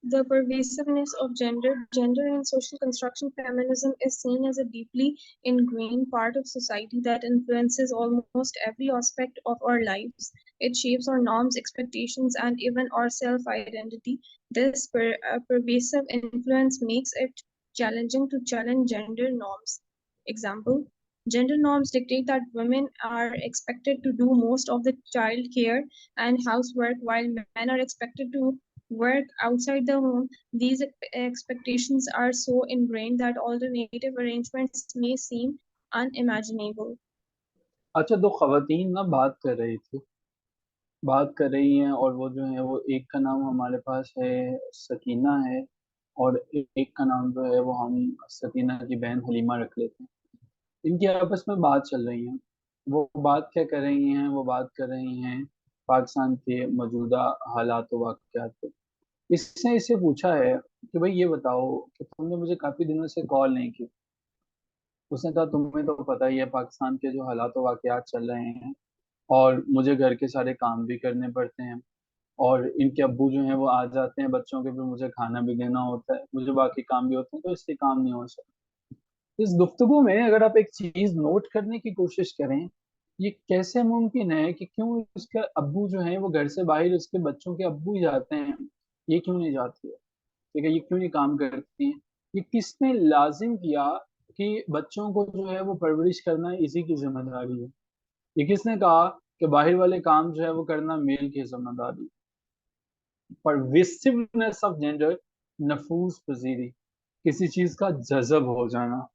The pervasiveness of gender and social construction feminism is seen as a deeply ingrained part of society that influences almost every aspect of our lives. It shapes our norms, expectations, and even our self-identity. This pervasive influence makes it challenging to challenge gender norms. Example: gender norms dictate that women are expected to do most of the child care and housework, while men are expected to work outside the home. These expectations are so ingrained that alternative arrangements may seem unimaginable. अच्छा, दो खवातीन ना बात कर रही थी, बात कर रही हैं, और वो जो है वो एक का नाम हमारे पास है सकीना है, और एक का नाम जो है वो हम सकीना की बहन हलीमा रख लेते हैं। इनकी आपस में बात चल रही है। वो बात क्या कर रही हैं, वो बात कर रही हैं पाकिस्तान के मौजूदा हालात व वाक़यात पे। इसने इससे पूछा है कि भाई ये बताओ कि तुमने मुझे काफी दिनों से कॉल नहीं की। उसने कहा तुम्हें तो पता ही है पाकिस्तान के जो हालात व वाक़यात चल रहे हैं, और मुझे घर के सारे काम भी करने पड़ते हैं, और इनके अब्बू जो हैं वो आ जाते हैं बच्चों के, फिर मुझे खाना भी देना होता है, मुझे बाकी काम भी होते हैं, तो इससे काम नहीं हो सकता। इस गुफ्तगू में अगर आप एक चीज नोट करने की कोशिश करें, ये कैसे मुमकिन है कि क्यों उसके अब्बू जो हैं वो घर से बाहर उसके बच्चों के अब्बू ही जाते हैं, ये क्यों नहीं जाती है। ठीक है, ये क्यों नहीं काम करती हैं, ये किसने लाजिम किया कि बच्चों को जो है वो परवरिश करना इसी की जिम्मेदारी है, ये किसने कहा कि बाहर वाले काम जो है वो करना मेल की जिम्मेदारी। परविसिवनेस ऑफ जेंडर, नफूस पजीरी, किसी चीज का जजब हो जाना।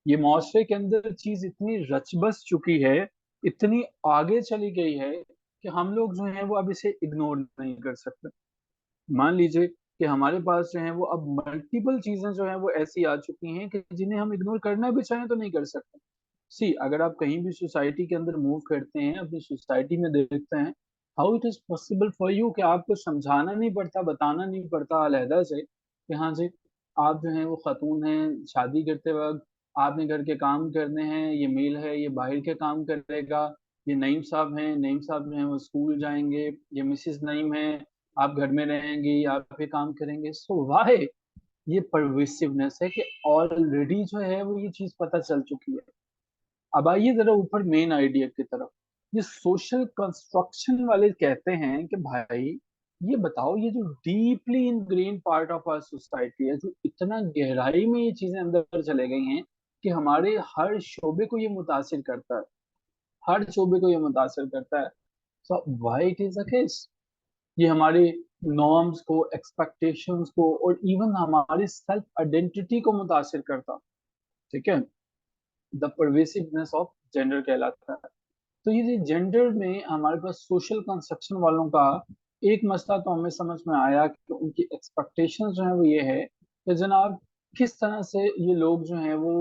ये मुआशरे के अंदर चीज इतनी रच बस चुकी है, इतनी आगे चली गई है कि हम लोग जो है वो अब इसे इग्नोर नहीं कर सकते। मान लीजिए कि हमारे पास जो है वो अब मल्टीपल चीजें जो है वो ऐसी आ चुकी हैं कि जिन्हें हम इग्नोर करना भी चाहें तो नहीं कर सकते। सी, अगर आप कहीं भी सोसाइटी के अंदर मूव करते हैं, अपनी सोसाइटी में देखते हैं, how it is possible for you कि आपको समझाना नहीं पड़ता, बताना नहीं पड़ता अलहदा से कि हाँ जी, आप जो है वो खातून हैं, शादी करते वक्त आपने घर के काम करने हैं, ये मेल है ये बाहर के काम करेगा, ये नईम साहब हैं, नईम साहब जो है वो स्कूल जाएंगे, ये मिसिस नईम है, आप घर में रहेंगी, आप ये काम करेंगे। सो वाई, ये परविसिवनेस है कि ऑलरेडी जो है वो ये चीज पता चल चुकी है। अब आइए जरा ऊपर मेन आइडिया की तरफ। ये सोशल कंस्ट्रक्शन वाले कहते हैं कि भाई ये बताओ, ये जो deeply ingrain part of our society है, जो इतना गहराई में ये चीजें अंदर चले गई हैं कि हमारे हर शोबे को ये मुतासिर करता है, हर शोबे को ये मुतासिर करता है। So why it is the case, ये हमारे नॉर्म्स को, एक्सपेक्टेशंस को, और इवन हमारी सेल्फ आइडेंटिटी को मुतासिर करता। ठीक है, द परवेसिवनेस ऑफ जेंडर कहलाता है। तो ये जेंडर में हमारे पास सोशल कंस्ट्रक्शन वालों का एक मसला तो हमें समझ में आया कि उनकी एक्सपेक्टेशंस जो है वो ये है कि जनाब किस तरह से ये लोग जो हैं वो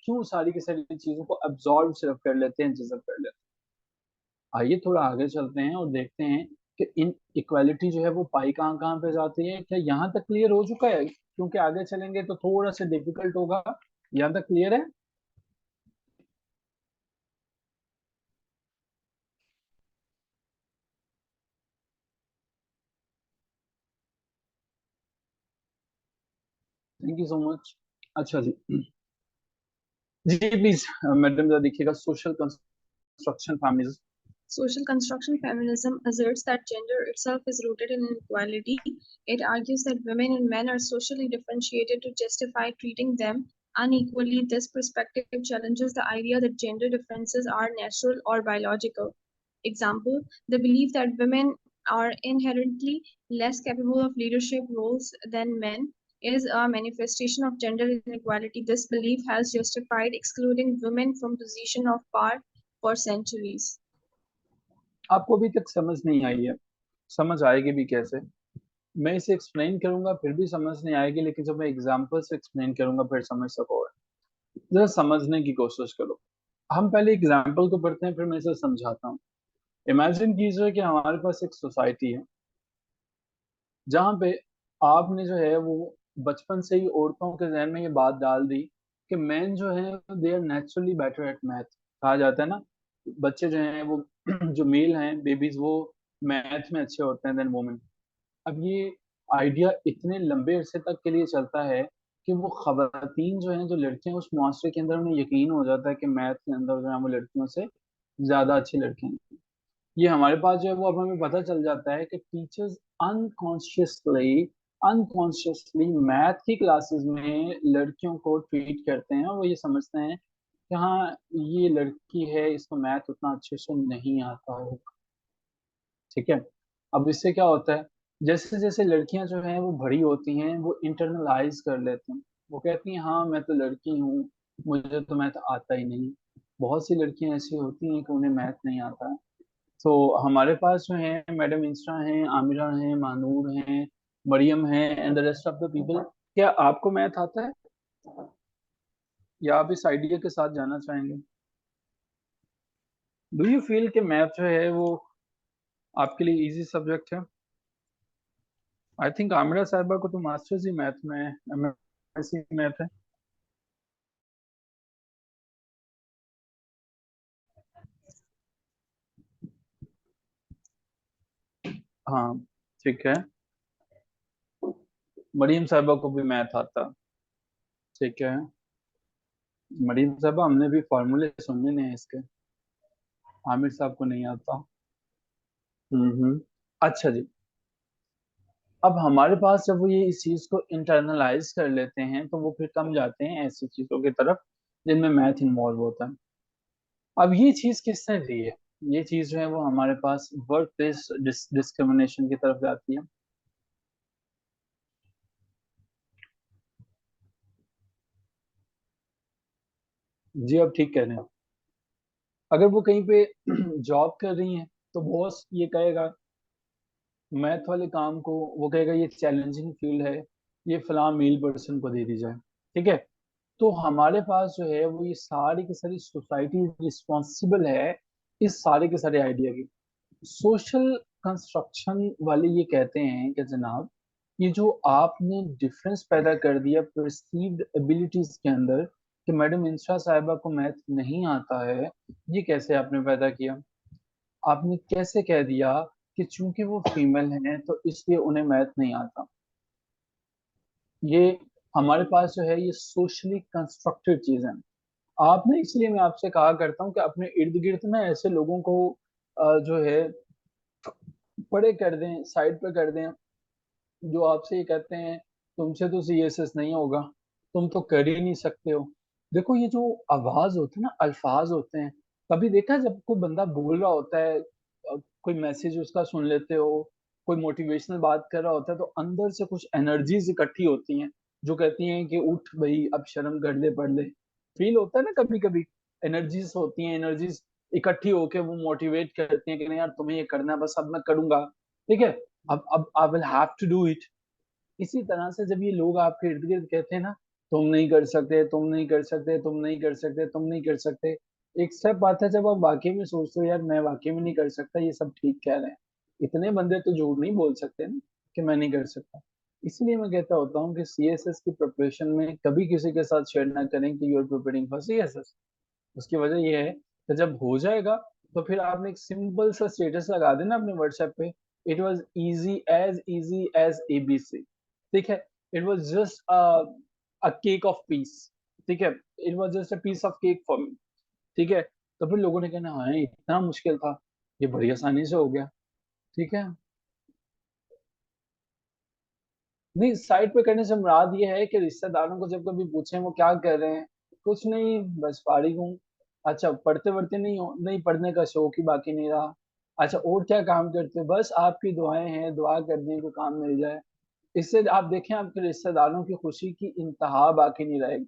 क्यों सारी की सारी चीजों को अब्जॉर्व सिर्फ कर लेते हैं, जज़ब कर लेते हैं। आइए थोड़ा आगे चलते हैं और देखते हैं कि इन इक्वालिटी जो है वो पाई कहाँ कहाँ पे जाती है। क्या यहाँ तक क्लियर हो चुका है? क्योंकि आगे चलेंगे तो थोड़ा सा डिफिकल्ट होगा। यहाँ तक क्लियर है? Thank you so much. अच्छा जी, जी प्लीज मैडम जरा देखिएगा, social construction families. Social construction feminism asserts that gender itself is rooted in inequality. It argues that women and men are socially differentiated to justify treating them unequally. This perspective challenges the idea that gender differences are natural or biological. Example, the belief that women are inherently less capable of leadership roles than men is a manifestation of gender inequality. This belief has justified excluding women from position of power for centuries. आपको अभी तक समझ नहीं आई है, समझ आएगी भी कैसे? मैं इसे एक्सप्लेन करूंगा फिर भी समझ नहीं आएगी, लेकिन जब मैं एग्जांपल से एक्सप्लेन करूंगा फिर समझ सकोगे। जरा समझने की कोशिश करो। हम पहले एग्जांपल को पढ़ते हैं, फिर मैं इसे समझाता हूँ। इमेजिन कीजिए कि हमारे पास एक सोसाइटी है जहाँ पे आपने जो है वो बचपन से ही औरतों के जहन में ये बात डाल दी कि मेन जो है they are naturally better at math. कहा जाता है ना, बच्चे जो हैं वो जो मेल हैं बेबीज, वो मैथ में अच्छे होते हैं देन वुमेन। अब ये आइडिया इतने लंबे अरसे तक के लिए चलता है कि वो खवातीन जो हैं, जो लड़कियां उस मुआशरे के अंदर, उन्हें यकीन हो जाता है कि मैथ के अंदर जो है वो लड़कियों से ज्यादा अच्छी लड़कियां हैं। ये हमारे पास जो है वो अब हमें पता चल जाता है कि टीचर्स अनकॉन्शियसली अनकॉन्शियसली मैथ की क्लासेस में लड़कियों को ट्रीट करते हैं, और वो ये समझते हैं कि हाँ ये लड़की है, इसको मैथ उतना अच्छे से नहीं आता होगा। ठीक है। अब इससे क्या होता है, जैसे जैसे लड़कियां जो हैं वो बड़ी होती हैं वो इंटरनलाइज कर लेती हैं। वो कहती हैं हाँ मैं तो लड़की हूँ, मुझे तो मैथ आता ही नहीं। बहुत सी लड़कियां ऐसी होती हैं कि उन्हें मैथ नहीं आता है। तो हमारे पास जो है मैडम इंस्टा हैं, आमिरा हैं, मानूर हैं, मरियम हैं and the rest of the people. क्या आपको मैथ आता है या आप इस आइडिया के साथ जाना चाहेंगे? डू यू फील कि मैथ जो है वो आपके लिए इजी सब्जेक्ट है? आई थिंक आमिरा साहिबा को तो मास्टर्स ही मैथ में है, एमएससी मैथ है। हाँ ठीक है। मरियम साहिबा को भी मैथ आता। ठीक है। मरियम साहिबा हमने भी फॉर्मूले सुनने हैं इसके, आमिर साहब को नहीं आता। हम्म। अच्छा जी, अब हमारे पास जब वो ये इस चीज को इंटरनलाइज कर लेते हैं तो वो फिर कम जाते हैं ऐसी चीजों की तरफ जिनमें मैथ इन्वॉल्व होता है। अब ये चीज किसने दी है? ये चीज जो है वो हमारे पास वर्क प्लेस डिस्क्रिमिनेशन की तरफ जाती है। जी आप ठीक कह रहे हैं। अगर वो कहीं पे जॉब कर रही हैं तो बॉस ये कहेगा मैथ वाले काम को, वो कहेगा ये चैलेंजिंग फील्ड है, ये फलां मेल पर्सन को दे दी जाए। ठीक है। तो हमारे पास जो है वो ये सारी की सारी सोसाइटी रिस्पॉन्सिबल है इस सारे के सारे आइडिया की। सोशल कंस्ट्रक्शन वाले ये कहते हैं कि जनाब ये जो आपने डिफरेंस पैदा कर दिया परसीव्ड एबिलिटीज के अंदर कि मैडम इंस्टा साहिबा को मैथ नहीं आता है, ये कैसे आपने पैदा किया? आपने कैसे कह दिया कि चूंकि वो फीमेल हैं तो इसलिए उन्हें मैथ नहीं आता? ये हमारे पास जो है ये सोशली कंस्ट्रक्टेड चीज है। आप ना, इसलिए मैं आपसे कहा करता हूँ कि अपने इर्द गिर्द ना ऐसे लोगों को जो है परे कर दें, साइड पे कर दें, जो आपसे ये कहते हैं तुमसे तो सीएसएस नहीं होगा, तुम तो कर ही नहीं सकते हो। देखो ये जो आवाज होती है ना, अल्फाज होते हैं, कभी देखा जब कोई बंदा बोल रहा होता है, कोई मैसेज उसका सुन लेते हो, कोई मोटिवेशनल बात कर रहा होता है तो अंदर से कुछ एनर्जीज इकट्ठी होती हैं जो कहती हैं कि उठ भाई अब शर्म कर ले, पढ़ ले। फील होता है ना कभी कभी, एनर्जीज होती हैं, एनर्जीज इकट्ठी होके वो मोटिवेट करती हैं कि नहीं यार तुम्हें ये करना है, बस अब मैं करूंगा। ठीक है। अब I will have to do it. इसी तरह से जब ये लोग आपके इर्द गिर्द कहते हैं ना तुम नहीं कर सकते, तुम नहीं कर सकते, तुम नहीं कर सकते, तुम नहीं कर सकते, एक स्टेप आता है जब आप वाकई में सोचते हो यार मैं वाकई में नहीं कर सकता, ये सब ठीक कह रहे हैं। इतने बंदे तो झूठ नहीं बोल सकते ना कि मैं नहीं कर सकता। इसलिए मैं कहता होता हूँ कि सीएसएस की प्रिपरेशन में कभी किसी के साथ शेयर ना करें कि you are preparing for CSS. उसकी वजह यह है कि जब हो जाएगा तो फिर आपने एक सिंपल सा स्टेटस लगा देना अपने व्हाट्सएप पे, it was easy as ABC. ठीक है, it was just a cake of piece. ठीक है, it was just a piece of cake for me. ठीक है, तो फिर लोगों ने कहना हाँ इतना मुश्किल था, ये बड़ी आसानी से हो गया। ठीक है, नहीं साइड पे करने से मुराद ये है कि रिश्तेदारों को जब कभी पूछें वो क्या कर रहे हैं, कुछ नहीं बस फारिग हूँ। अच्छा पढ़ते वढ़ते नहीं हो? नहीं, पढ़ने का शौक ही बाकी नहीं रहा। अच्छा और क्या काम करते हो? बस आपकी दुआएं हैं, दुआ कर दें को काम मिल जाए। इससे आप देखें आपके रिश्तेदारों की खुशी की इंतहा बाकी नहीं रहेगी।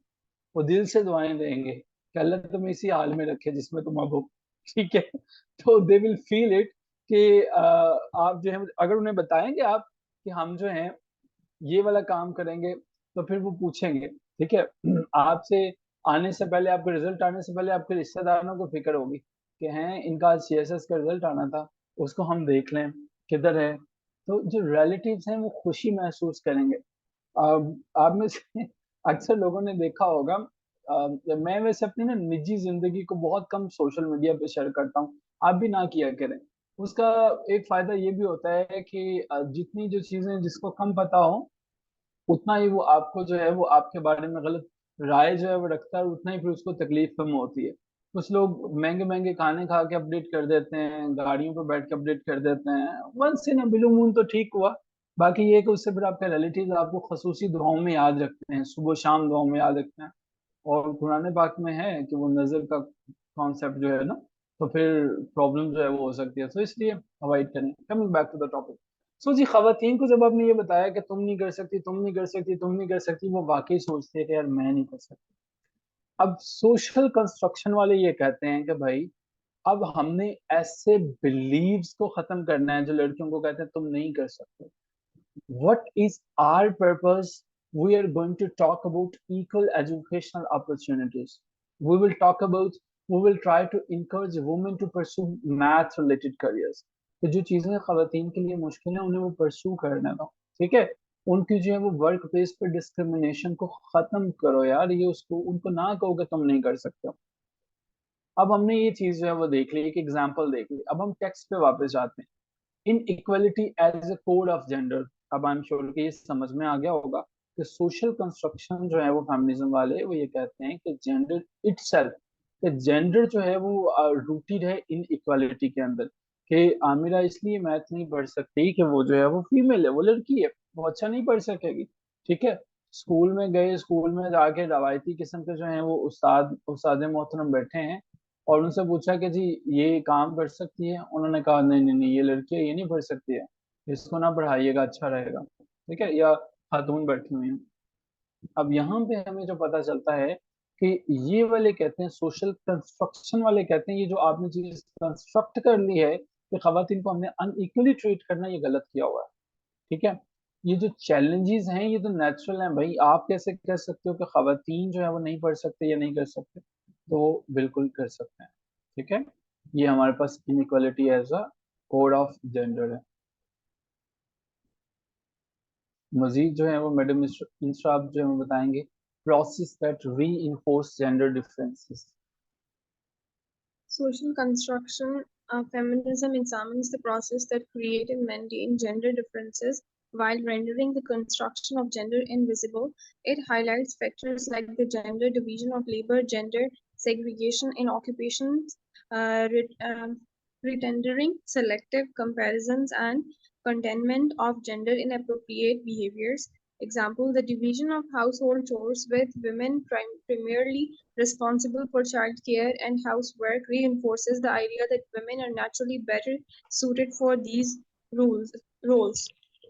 वो दिल से दुआएं देंगे कि अल्लाह तुम्हें इसी हाल में रखे जिसमें तुम अब हो। ठीक है, तो दे विल फील इट कि आप जो है अगर उन्हें बताएंगे आप कि हम जो हैं ये वाला काम करेंगे, तो फिर वो पूछेंगे। ठीक है, आपसे आने से पहले, आपके रिजल्ट आने से पहले आपके रिश्तेदारों को फिक्र होगी कि हैं इनका आज सीएसएस का रिजल्ट आना था, उसको हम देख लें किधर है। तो जो रिलेटिव्स हैं वो खुशी महसूस करेंगे। आप में से अक्सर लोगों ने देखा होगा, मैं वैसे अपनी ना निजी जिंदगी को बहुत कम सोशल मीडिया पे शेयर करता हूँ। आप भी ना किया करें। उसका एक फायदा ये भी होता है कि जितनी जो चीजें जिसको कम पता हो उतना ही वो आपको जो है वो आपके बारे में गलत राय जो है वो रखता है, और उतना ही फिर उसको तकलीफ कम होती है। कुछ लोग महंगे महंगे खाने खा के अपडेट कर देते हैं, गाड़ियों पर बैठ के अपडेट कर देते हैं, once in a blue moon तो ठीक हुआ। बाकी ये है कि उससे फिर आपके रिलेटिव आपको खसूसी दुआओं में याद रखते हैं, सुबह शाम दुआओं में याद रखते हैं। और कुरान पाक में है कि वो नजर का कॉन्सेप्ट जो है ना, तो फिर प्रॉब्लम जो है वो हो सकती है, तो इसलिए अवॉइड करें। Coming back to the topic. So जी, खवातीन को जब आपने ये बताया कि तुम नहीं कर सकती, तुम नहीं कर सकती, तुम नहीं कर सकती, वो वाकई सोचती है कि यार मैं नहीं कर सकती। अब सोशल कंस्ट्रक्शन वाले ये कहते हैं कि भाई अब हमने ऐसे बिलीव्स को खत्म करना है जो लड़कियों को कहते हैं तुम नहीं कर सकते। what is our purpose? We are going to talk about equal educational opportunities. We will talk about, we will try to encourage women to pursue math related careers. तो जो चीजें खवातीन के लिए मुश्किल है उन्हें वो परस्यू करने दो। ठीक है, उनकी जो है वो वर्क प्लेस पर डिस्क्रिमिनेशन को खत्म करो यार, ये उसको उनको ना कहो कि तुम नहीं कर सकते हो। अब हमने ये चीज जो है वो देख ली, एक एग्जाम्पल देख ली, अब हम टेक्स्ट पे वापस जाते हैं। Inequality as a code of gender. अब आई एम श्योर कि ये समझ में आ गया होगा कि सोशल कंस्ट्रक्शन जो है वो फेमिनिज्म वाले वो ये कहते हैं कि जेंडर इटसेल्फ, कि जेंडर जो है वो रूटेड है इन इक्वालिटी के अंदर। कि आमिरा इसलिए मैथ नहीं पढ़ सकती कि वो जो है वो फीमेल है, वो लड़की है, वो अच्छा नहीं पढ़ सकेगी। ठीक है, स्कूल में गए, स्कूल में जाके रवायती किस्म के जो है वो उस्ताद मोहतरम बैठे हैं, और उनसे पूछा कि जी ये काम कर सकती है? उन्होंने कहा नहीं नहीं नहीं, ये लड़की है, ये नहीं पढ़ सकती है, इसको ना पढ़ाइएगा, अच्छा रहेगा। ठीक है, या खातून बैठी हुई हैं। अब यहाँ पे हमें जो पता चलता है कि ये वाले कहते हैं, सोशल कंस्ट्रक्शन वाले कहते हैं, ये जो आपने चीज कंस्ट्रक्ट कर ली है कि खवातीन को हमने अनइक्वली ट्रीट करना, ये गलत किया हुआ है। ठीक है, ये जो चैलेंजेस हैं ये तो नेचुरल हैं भाई। आप कैसे कह सकते हो कि खवातीन जो है वो नहीं पढ़ सकते या नहीं कर सकते? तो वो बिल्कुल कर सकते हैं। ठीक है, ये हमारे पास inequality as a code of gender है। मजीद जो है वो मैडम मिश्रा आप जो है वो बताएंगे प्रोसेस दैट री enforce gender differences. Social construction feminism examines the process that create and maintain gender differences while rendering the construction of gender invisible. It highlights factors like the gender division of labor, gender segregation in occupations, retendering selective comparisons, and containment of gender inappropriate behaviors. Example, the division of household chores with women primarily responsible for childcare and housework reinforces the idea that women are naturally better suited for these roles.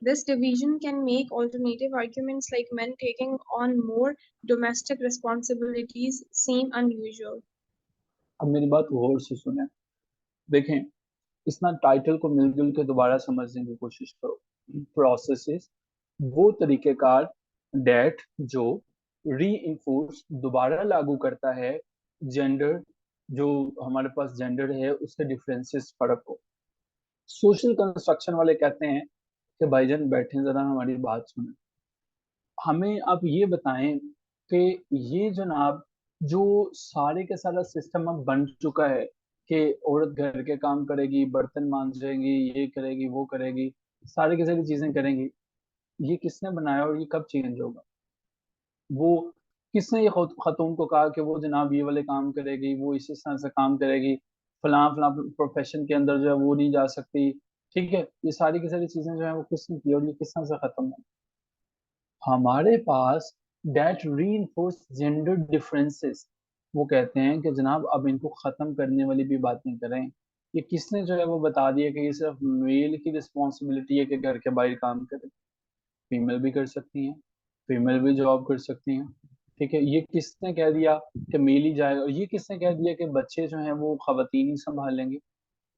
This division can make alternative arguments like men taking on more domestic responsibilities seem unusual. अब मेरी बात गौर से सुने, देखें इस ना title को मिलजुल के दोबारा समझने की कोशिश करो। प्रोसेसेस, वो तरीकेकार डेट जो री इन्फोर्स दोबारा लागू करता है जेंडर जो हमारे पास जेंडर है उसके डिफरेंसेस, फर्क हो। सोशल कंस्ट्रक्शन वाले कहते हैं कि भाईजान बैठे जरा हमारी बात सुने, हमें आप ये बताएं कि ये जनाब जो सारे का सारा सिस्टम अब बन चुका है कि औरत घर के काम करेगी, बर्तन मांजेगी, ये करेगी, वो करेगी, सारी की सारी चीजें करेंगी, ये किसने बनाया और ये कब चेंज होगा? वो किसने ये खातून को कहा कि वो जनाब ये वाले काम करेगी, वो इस तरह से काम करेगी, फलां फलां प्रोफेशन के अंदर जो है वो नहीं जा सकती? ठीक है, ये सारी की सारी चीजें जो है वो किसने की और ये किस तरह से खत्म हो? हमारे पास डेट रीइंफोर्स जेंडर डिफरेंसेस, वो कहते हैं कि जनाब अब इनको खत्म करने वाली भी बात नहीं करें। ये किसने जो है वो बता दिया कि ये सिर्फ मेल की रिस्पॉन्सिबिलिटी है कि घर के बाहर काम करे? फीमेल भी कर सकती हैं, फीमेल भी जॉब कर सकती हैं। ठीक है, ये किसने कह दिया कि मेल ही जाएगा? और ये किसने कह दिया कि बच्चे जो हैं वो खवातीन ही संभालेंगे,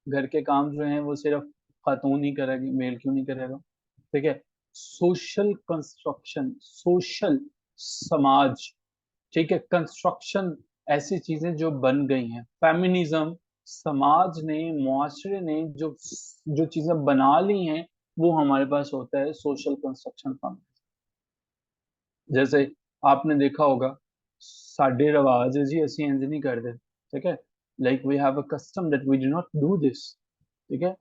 घर के काम जो हैं वो सिर्फ खातून ही करेगी, मेल क्यों नहीं करेगा? ठीक है, सोशल कंस्ट्रक्शन, सोशल समाज, ठीक है, कंस्ट्रक्शन, ऐसी चीजें जो बन गई हैं, फेमिनिज्म, समाज ने, मुआशरे ने जो जो चीजें बना ली हैं, वो हमारे पास होता है सोशल कंस्ट्रक्शन फंड। जैसे आपने देखा होगा, साडे रवाज है जी ਅਸੀਂ इंज नहीं करते, ठीक है, like we have a custom that we do not do this. ठीक है,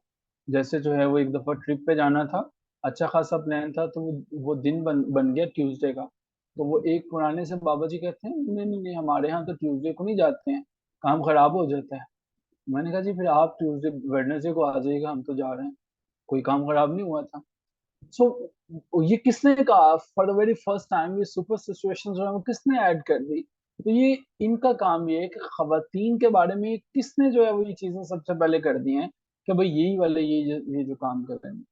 जैसे जो है वो एक दफा ट्रिप पे जाना था, अच्छा खासा प्लान था, तो वो दिन बन गया ट्यूसडे का। तो वो एक पुराने से बाबा जी कहते हैं नहीं नहीं नहीं, हमारे यहाँ तो ट्यूसडे को नहीं जाते हैं, काम खराब हो जाता है। मैंने कहा जी फिर आप ट्यूसडे वेडनेसडे को आ जाइएगा, हम तो जा रहे हैं, कोई काम खराब नहीं हुआ था। सो ये किसने कहा for the very first time, ये सुपर सिचुएशन जो है वो किसने ऐड कर दी? तो ये इनका काम ये है कि खवातीन के बारे में किसने जो है वो ये चीजें सबसे पहले कर दी हैं कि भाई यही वाले ये जो काम कर रहे हैं,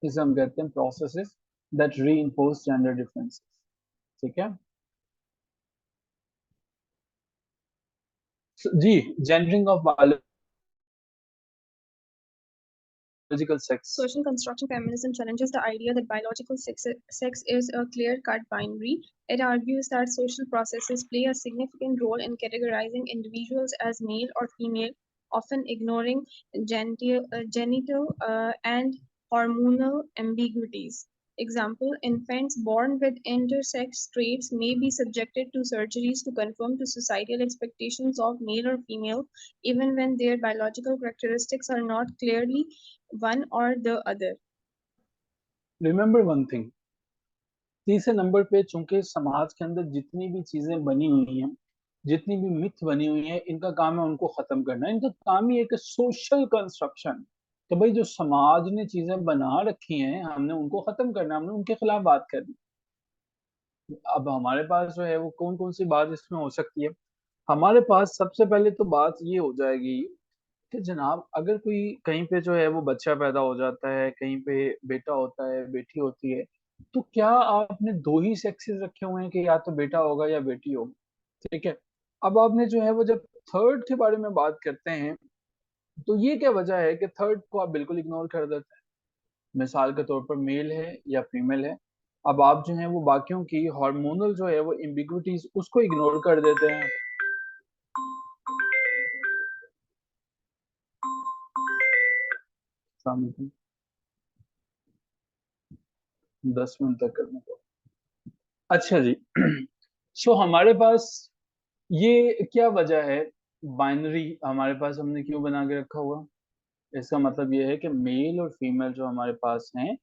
इसे हम कहते हैं processes that reinforce gender differences. ठीक है, जी, gendering of biological sex. Social construction feminism challenges the idea that biological sex is a clear-cut binary. It argues that social processes play a significant role in categorizing individuals as male or female, often ignoring genital and hormonal ambiguities. Example, infants born with intersex traits may be subjected to surgeries to conform to societal expectations of male or female, even when their biological characteristics are not clearly one or the other. Remember one thing, तीसरे number पे चूंकि समाज के अंदर जितनी भी चीजें बनी हुई हैं, जितनी भी मिथ बनी हुई है, इनका काम है उनको खत्म करना। इनका काम ही है कि सोशल कंस्ट्रक्शन, तो भाई जो समाज ने चीजें बना रखी हैं हमने उनको खत्म करना, हमने उनके खिलाफ बात करनी। अब हमारे पास जो है वो कौन कौन सी बात इसमें हो सकती है? हमारे पास सबसे पहले तो बात ये हो जाएगी कि जनाब अगर कोई कहीं पे जो है वो बच्चा पैदा हो जाता है, कहीं पे बेटा होता है, बेटी होती है, तो क्या आपने दो ही सेक्सेस रखे हुए हैं कि या तो बेटा होगा या बेटी होगी? ठीक है, अब आपने जो है वो जब थर्ड के बारे में बात करते हैं, तो ये क्या वजह है कि थर्ड को आप बिल्कुल इग्नोर कर देते हैं? मिसाल के तौर पर मेल है या फीमेल है, अब आप जो है वो बाकियों की हार्मोनल जो है वो एम्बिग्विटीज उसको इग्नोर कर देते हैं। अस्सलाम वालेकुम। 10 मिनट तक करने को। अच्छा जी, सो हमारे पास ये क्या वजह है, बाइनरी हमारे पास हमने क्यों बना के रखा हुआ? इसका मतलब ये है कि मेल और फीमेल जो हमारे पास हैं,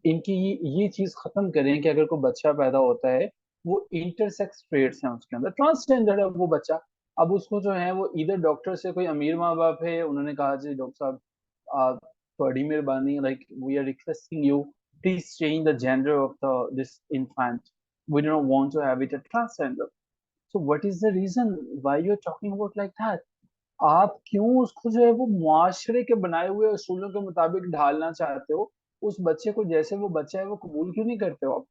इनकी ये चीज खत्म करें कि अगर कोई बच्चा पैदा होता है, वो इंटरसेक्स ट्रेड्स हैं उसके अंदर, ट्रांसजेंडर है वो बच्चा। अब उसको जो है वो इधर डॉक्टर से, कोई अमीर माँ बाप है, उन्होंने कहा जी डॉक्टर साहब थोड़ी मेहरबानी, like we are requesting you please change the gender of the this infant, we do not want to have it a transgender. So what is the reason why you are talking about like that? आप क्यों उसको जो है वो मुआशरे के बनाए हुए असूलों के मुताबिक ढालना चाहते हो? उस बच्चे को जैसे वो बच्चा है वो कबूल क्यों नहीं करते हो आप?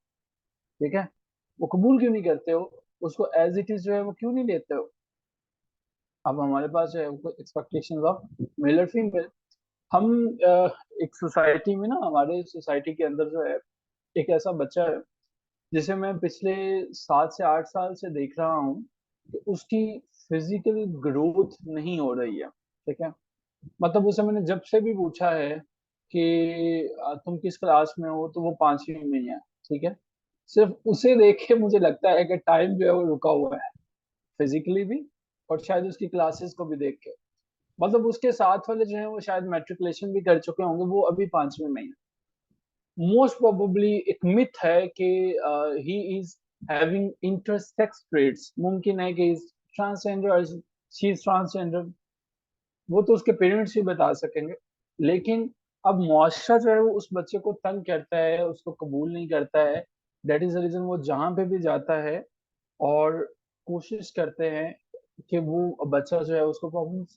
ठीक है, वो कबूल क्यों नहीं करते हो? उसको एज इट इज जो है वो क्यों नहीं लेते हो? अब हमारे पास जो है वो एक्सपेक्टेशंस ऑफ मेल और फीमेल। हम एक सोसाइटी में ना, हमारे सोसाइटी के अंदर जो है एक ऐसा बच्चा है जिसे मैं पिछले 7 से 8 साल से देख रहा हूँ कि उसकी फिजिकल ग्रोथ नहीं हो रही है, ठीक है। मतलब उसे मैंने जब से भी पूछा है कि तुम किस क्लास में हो, तो वो 5वीं में ही है, ठीक है। सिर्फ उसे देख के मुझे लगता है कि टाइम जो है वो रुका हुआ है, फिजिकली भी और शायद उसकी क्लासेस को भी देख के। मतलब उसके साथ वाले जो है वो शायद मैट्रिकुलेशन भी कर चुके होंगे, वो अभी 5वीं में ही है। मोस्ट प्रोबेबली एक मिथ है कि he is having intersex traits, मुमकिन है कि ट्रांसजेंडर और शी इज ट्रांसजेंडर, वो तो उसके पेरेंट्स ही बता सकेंगे। लेकिन अब मुआशरा जो है वो उस बच्चे को तंग करता है, उसको कबूल नहीं करता है। दैट इज द रीजन वो जहाँ पे भी जाता है और कोशिश करते हैं कि वो बच्चा जो है उसको प्रॉब्लम्स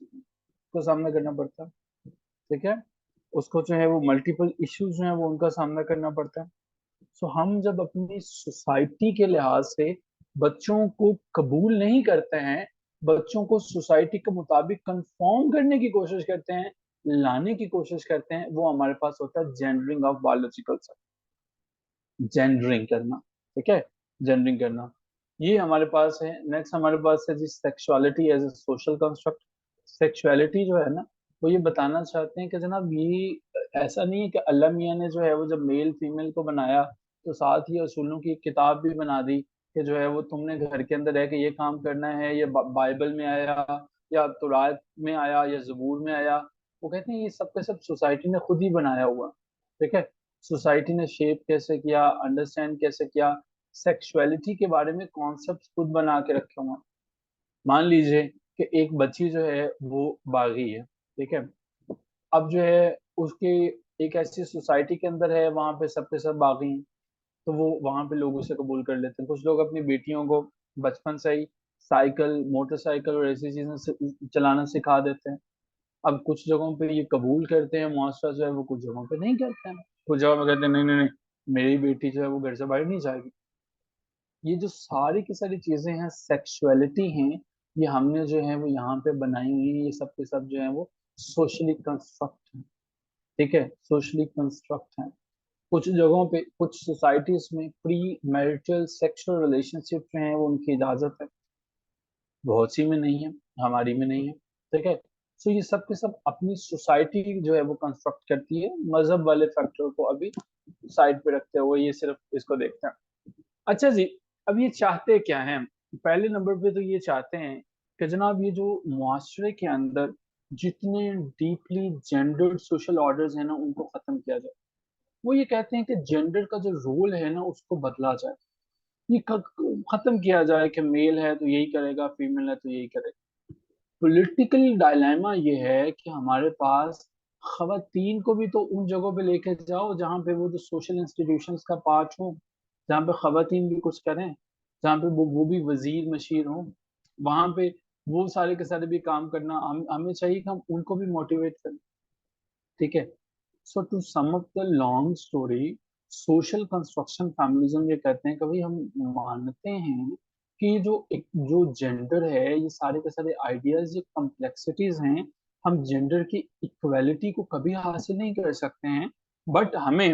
को सामना करना पड़ता है, ठीक है। उसको जो है वो मल्टीपल इश्यूज जो है वो उनका सामना करना पड़ता है। सो हम जब अपनी सोसाइटी के लिहाज से बच्चों को कबूल नहीं करते हैं, बच्चों को सोसाइटी के मुताबिक कंफॉर्म करने की कोशिश करते हैं, लाने की कोशिश करते हैं, वो हमारे पास होता है gendering of biological sex, gendering करना, ठीक है। जेंडरिंग करना ये हमारे पास है। नेक्स्ट हमारे पास है जी sexuality as a social construct. Sexuality जो है ना, वो ये बताना चाहते हैं कि जनाब ये ऐसा नहीं है कि अल्लाह मियाँ ने जो है वो जब मेल फीमेल को बनाया तो साथ ही असूलों की एक किताब भी बना दी कि जो है वो तुमने घर के अंदर रह के ये काम करना है, ये बाइबल में आया या तौरात में आया या जबूर में आया। वो कहते हैं ये सब के सब सोसाइटी ने खुद ही बनाया हुआ, ठीक है। सोसाइटी ने शेप कैसे किया, अंडरस्टैंड कैसे किया, सेक्सुअलिटी के बारे में कॉन्सेप्ट खुद बना के रखे हुए हैं। मान लीजिए कि एक बच्ची जो है वो बागी है, ठीक है। अब जो है उसके एक ऐसी सोसाइटी के अंदर है, वहां पे सबके सब बागी हैं, तो वो वहां पे लोग उसे कबूल कर लेते हैं। कुछ लोग अपनी बेटियों को बचपन से ही साइकिल मोटरसाइकिल और ऐसी चीजें चलाना सिखा देते हैं। अब कुछ जगहों पे ये कबूल करते हैं मुआशरा जो है, वो कुछ जगहों पे नहीं करते हैं। कुछ जगहों पे कहते हैं नहीं नहीं नहीं, मेरी बेटी जो है वो घर से बाहर नहीं जाएगी। ये जो सारी की सारी चीजें हैं सेक्सुअलिटी हैं, ये हमने जो है वो यहाँ पे बनाई हुई है। ये सब के सब जो है वो सोशली कंस्ट्रक्ट है, ठीक है, सोशली कंस्ट्रक्ट है। कुछ जगहों पे कुछ सोसाइटीज में प्री मैरिटल सेक्सुअल रिलेशनशिप जो है वो उनकी इजाजत है, बहुत सी में नहीं है, हमारी में नहीं है, ठीक है। सो ये सब के सब अपनी सोसाइटी जो है वो कंस्ट्रक्ट करती है। मजहब वाले फैक्टर को अभी साइड पे रखते हुए ये सिर्फ इसको देखते हैं। अच्छा जी, अब ये चाहते क्या हैं? पहले नंबर पे तो ये चाहते हैं कि जनाब ये जो मुआशरे के अंदर जितने डीपली जेंडर्ड सोशल ऑर्डर्स हैं ना उनको खत्म किया जाए। वो ये कहते हैं कि जेंडर का जो रोल है ना उसको बदला जाए, ये खत्म किया जाए कि मेल है तो यही करेगा, फीमेल है तो यही करेगा। पॉलिटिकल डायलेमा ये है कि हमारे पास खवातीन को भी तो उन जगहों पे लेके जाओ जहाँ पे वो जो सोशल इंस्टीट्यूशंस का पार्ट हो, जहाँ पे खवातीन भी कुछ करें, जहाँ पे वो भी वजीर मशीर हो, वहां पे वो सारे के सारे भी काम करना। हमें चाहिए कि हम उनको भी मोटिवेट करें, ठीक है। So to sum up the long story, social construction familism ये कहते हैं कि भाई हम मानते हैं कि जो जेंडर है, ये सारे के सारे आइडियाज, ये कॉम्प्लेक्सिटीज हैं। हम जेंडर की इक्वालिटी को कभी हासिल नहीं कर सकते हैं, बट हमें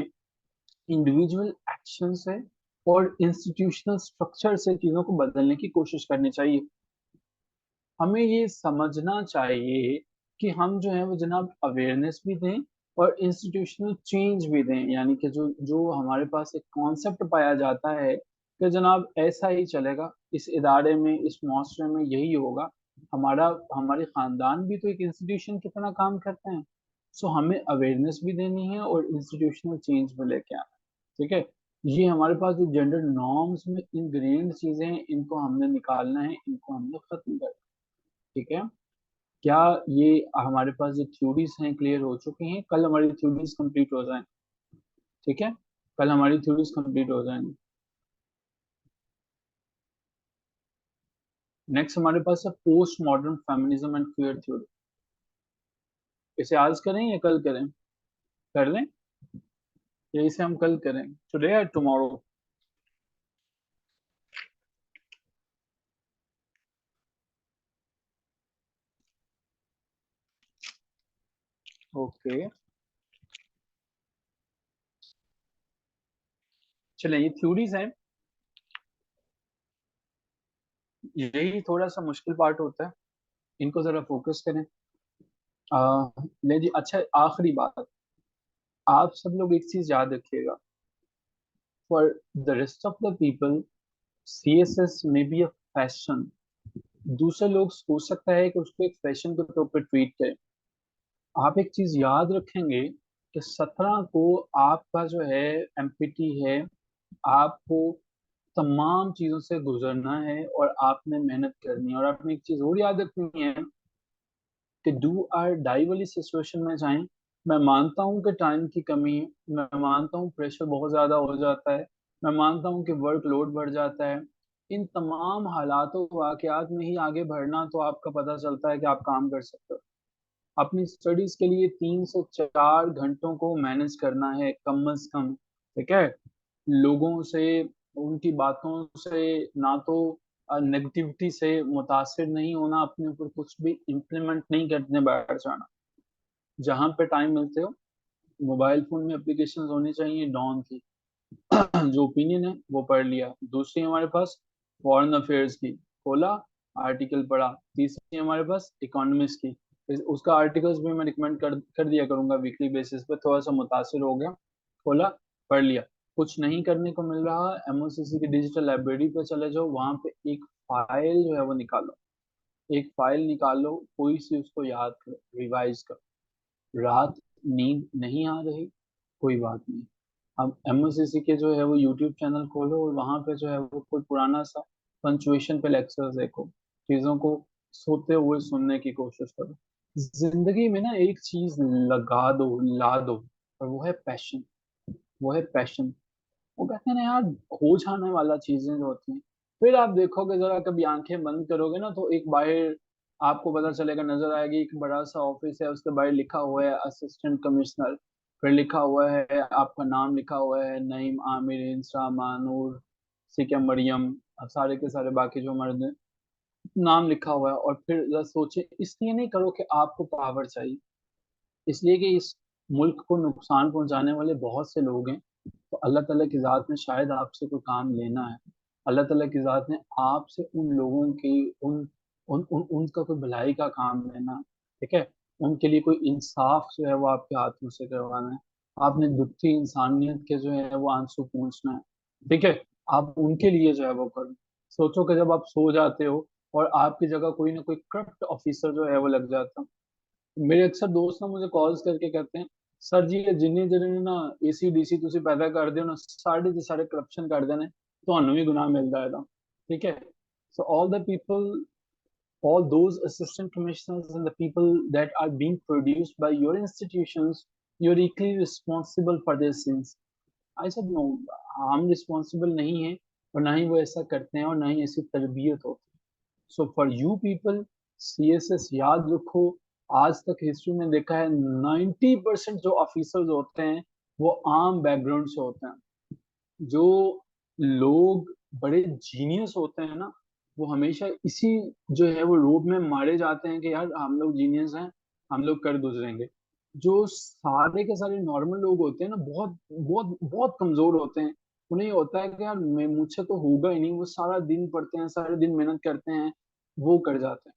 इंडिविजुअल एक्शन से और इंस्टीट्यूशनल स्ट्रक्चर से चीजों को बदलने की कोशिश करनी चाहिए। हमें ये समझना चाहिए कि हम जो है वो जनाब अवेयरनेस भी दें और इंस्टीट्यूशनल चेंज भी दें। यानी कि जो जो हमारे पास एक कॉन्सेप्ट पाया जाता है कि जनाब ऐसा ही चलेगा, इस इदारे में, इस मुआशरे में यही होगा। हमारे खानदान भी तो एक इंस्टीट्यूशन की तरह काम करते हैं। सो हमें अवेयरनेस भी देनी है और इंस्टीट्यूशनल चेंज भी लेके आना है, ठीक है। ये हमारे पास जो जेंडर नॉर्म्स में इनग्रेन्ड चीजें हैं, इनको हमने निकालना है, इनको हमने खत्म करना है, ठीक है। क्या ये हमारे पास जो थ्योरीज हैं क्लियर हो चुकी हैं? कल हमारी थ्योरीज कंप्लीट हो जाएं, ठीक है। कल हमारी थ्योरीज कंप्लीट हो जाएंगी। नेक्स्ट हमारे पास है post modern feminism and queer theory. इसे आज करें या कल करें? कर लें या इसे हम कल करें, टुडे या टुमारो? ओके, चलें, ये थ्योरीज हैं। यही थोड़ा सा मुश्किल पार्ट होता है, इनको जरा फोकस करें। ले जी, अच्छा आखिरी बात, आप सब लोग एक चीज याद रखिएगा, for the rest of the people CSS में बी अ फैशन। दूसरे लोग सोच सकता है कि उसको एक फैशन के तौर पर ट्रीट करें। आप एक चीज याद रखेंगे कि 17 को आपका जो है एमपीटी है, आपको तमाम चीजों से गुजरना है और आपने मेहनत करनी है। और आपने एक चीज और याद रखनी है कि डू आर डाई वाली सिचुएशन में जाएं। मैं मानता हूं कि टाइम की कमी है, मैं मानता हूं प्रेशर बहुत ज्यादा हो जाता है, मैं मानता हूं कि वर्कलोड बढ़ जाता है। इन तमाम हालातों वाकयात में ही आगे बढ़ना तो आपका पता चलता है कि आप काम कर सकते हो। अपनी स्टडीज के लिए 3 से 4 घंटों को मैनेज करना है कम अज कम, ठीक है। लोगों से, उनकी बातों से ना तो नेगेटिविटी से मुतासिर नहीं होना, अपने ऊपर कुछ भी इम्प्लीमेंट नहीं करने बैठ जाना। जहां पे टाइम मिलते हो मोबाइल फोन में एप्लीकेशंस होनी चाहिए डॉन की। जो ओपिनियन है वो पढ़ लिया। दूसरी हमारे पास फॉरेन अफेयर्स की, खोला, आर्टिकल पढ़ा। तीसरी हमारे पास इकोनॉमिक्स की, उसका आर्टिकल्स भी मैं रिकमेंड कर दिया करूंगा वीकली बेसिस पे। थोड़ा सा मुतासिर हो गया, खोला, पढ़ लिया। कुछ नहीं करने को मिल रहा, एमओसीसी की डिजिटल लाइब्रेरी पे चले जाओ, वहां पे एक फाइल जो है वो निकालो, एक फाइल निकालो, कोई सी उसको याद करो, रिवाइज करो। रात नींद नहीं आ रही, कोई बात नहीं, अब एमओसीसी के जो है वो यूट्यूब चैनल खोलो और वहां पे जो है वो कोई पुराना सा पंचुएशन पे लेक्चर्स देखो, चीजों को सोते हुए सुनने की कोशिश करो। जिंदगी में ना एक चीज लगा दो, ला दो, और वो है पैशन। वो है पैशन। वो कहते हैं ना यार, हो जाने वाला चीजें जो होती हैं, फिर आप देखोगे, जरा कभी आंखें बंद करोगे ना तो एक बाहर आपको पता चलेगा, नजर आएगी, एक बड़ा सा ऑफिस है, उसके बाहर लिखा हुआ है असिस्टेंट कमिश्नर। फिर लिखा हुआ है, आपका नाम लिखा हुआ है, नईम, आमिर, इंस्रा, मानूर, सिकम, मरियम, अब सारे के सारे बाकी जो मर्द हैं, नाम लिखा हुआ है। और फिर जरा सोचे, इसलिए नहीं करो कि आपको पावर चाहिए, इसलिए कि इस मुल्क को नुकसान पहुंचाने वाले बहुत से लोग हैं। तो अल्लाह ताला की ज़ात ने शायद आपसे कोई काम लेना है, अल्लाह ताला की ज़ात ने आपसे उन लोगों की, उनका कोई भलाई का काम लेना है, ठीक है। उनके लिए कोई इंसाफ जो है वो आपके हाथों से करवाना है। आपने दुखती इंसानियत के जो है वो आंसू पूंछना है, ठीक है। आप उनके लिए जो है वो करो। सोचो कि जब आप सो जाते हो और आपकी जगह कोई ना कोई करप्ट ऑफिसर जो है वो लग जाता है। मेरे अक्सर दोस्त ना मुझे कॉल्स करके कहते हैं, सर जी ये जिन्ने जिन्ने ना एसी डीसी ਤੁਸੀਂ पैदा कर ਦਿਓ ना, सारे ਦੇ ਸਾਰੇ ਕਰਪਸ਼ਨ ਕਰਦੇ ਨੇ, ਤੁਹਾਨੂੰ ਵੀ ਗੁਨਾਹ ਮਿਲਦਾ ਇਹਦਾ, ठीक है। So all the people, all those assistant commissioners and the people that are being produced by your institutions, you're equally responsible for their sins. I said no, हम रिस्पॉन्सिबल नहीं है, और ना ही वो ऐसा करते हैं, और ना ही ऐसी तरबियत होती है। So for you people, CSS याद रखो, आज तक हिस्ट्री में देखा है 90% जो ऑफिसर्स होते हैं वो आम बैकग्राउंड से होते हैं। जो लोग बड़े जीनियस होते हैं ना, वो हमेशा इसी जो है वो रोब में मारे जाते हैं कि यार हम लोग जीनियस हैं, हम लोग कर गुजरेंगे। जो सारे के सारे नॉर्मल लोग होते हैं ना, बहुत बहुत बहुत कमजोर होते हैं। उन्हें ये होता है कि यार मैं, मुझसे तो होगा ही नहीं। वो सारा दिन पढ़ते हैं, सारे दिन मेहनत करते हैं, वो कर जाते हैं।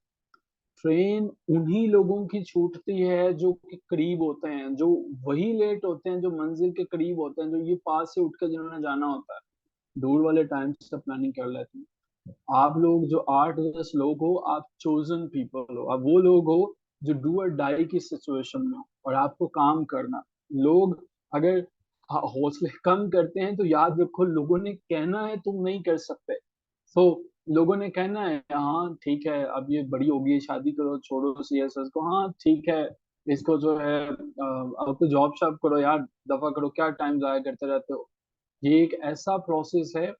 ट्रेन उन्हीं लोगों की छूटती है जो कि करीब होते हैं, जो वही लेट होते हैं जो मंजिल के करीब होते हैं, जो ये पास से उठ कर जिन्होंने जाना होता है। दूर वाले टाइम से प्लानिंग कर लेते हैं। आप लोग जो 8-10 लोग हो, आप चोजन पीपल हो, आप वो लोग हो जो डू और डाई की सिचुएशन में हो, और आपको काम करना। लोग अगर हौसले कम करते हैं तो याद रखो, लोगों ने कहना है तुम नहीं कर सकते। तो लोगों ने कहना है हाँ ठीक है, अब ये बड़ी होगी, शादी करो, छोड़ो सीएसएस को, हाँ ठीक है, इसको जो है अब तो जॉब शॉब करो यार, दफा करो, क्या टाइम जाया करते रहते हो। ये एक ऐसा प्रोसेस है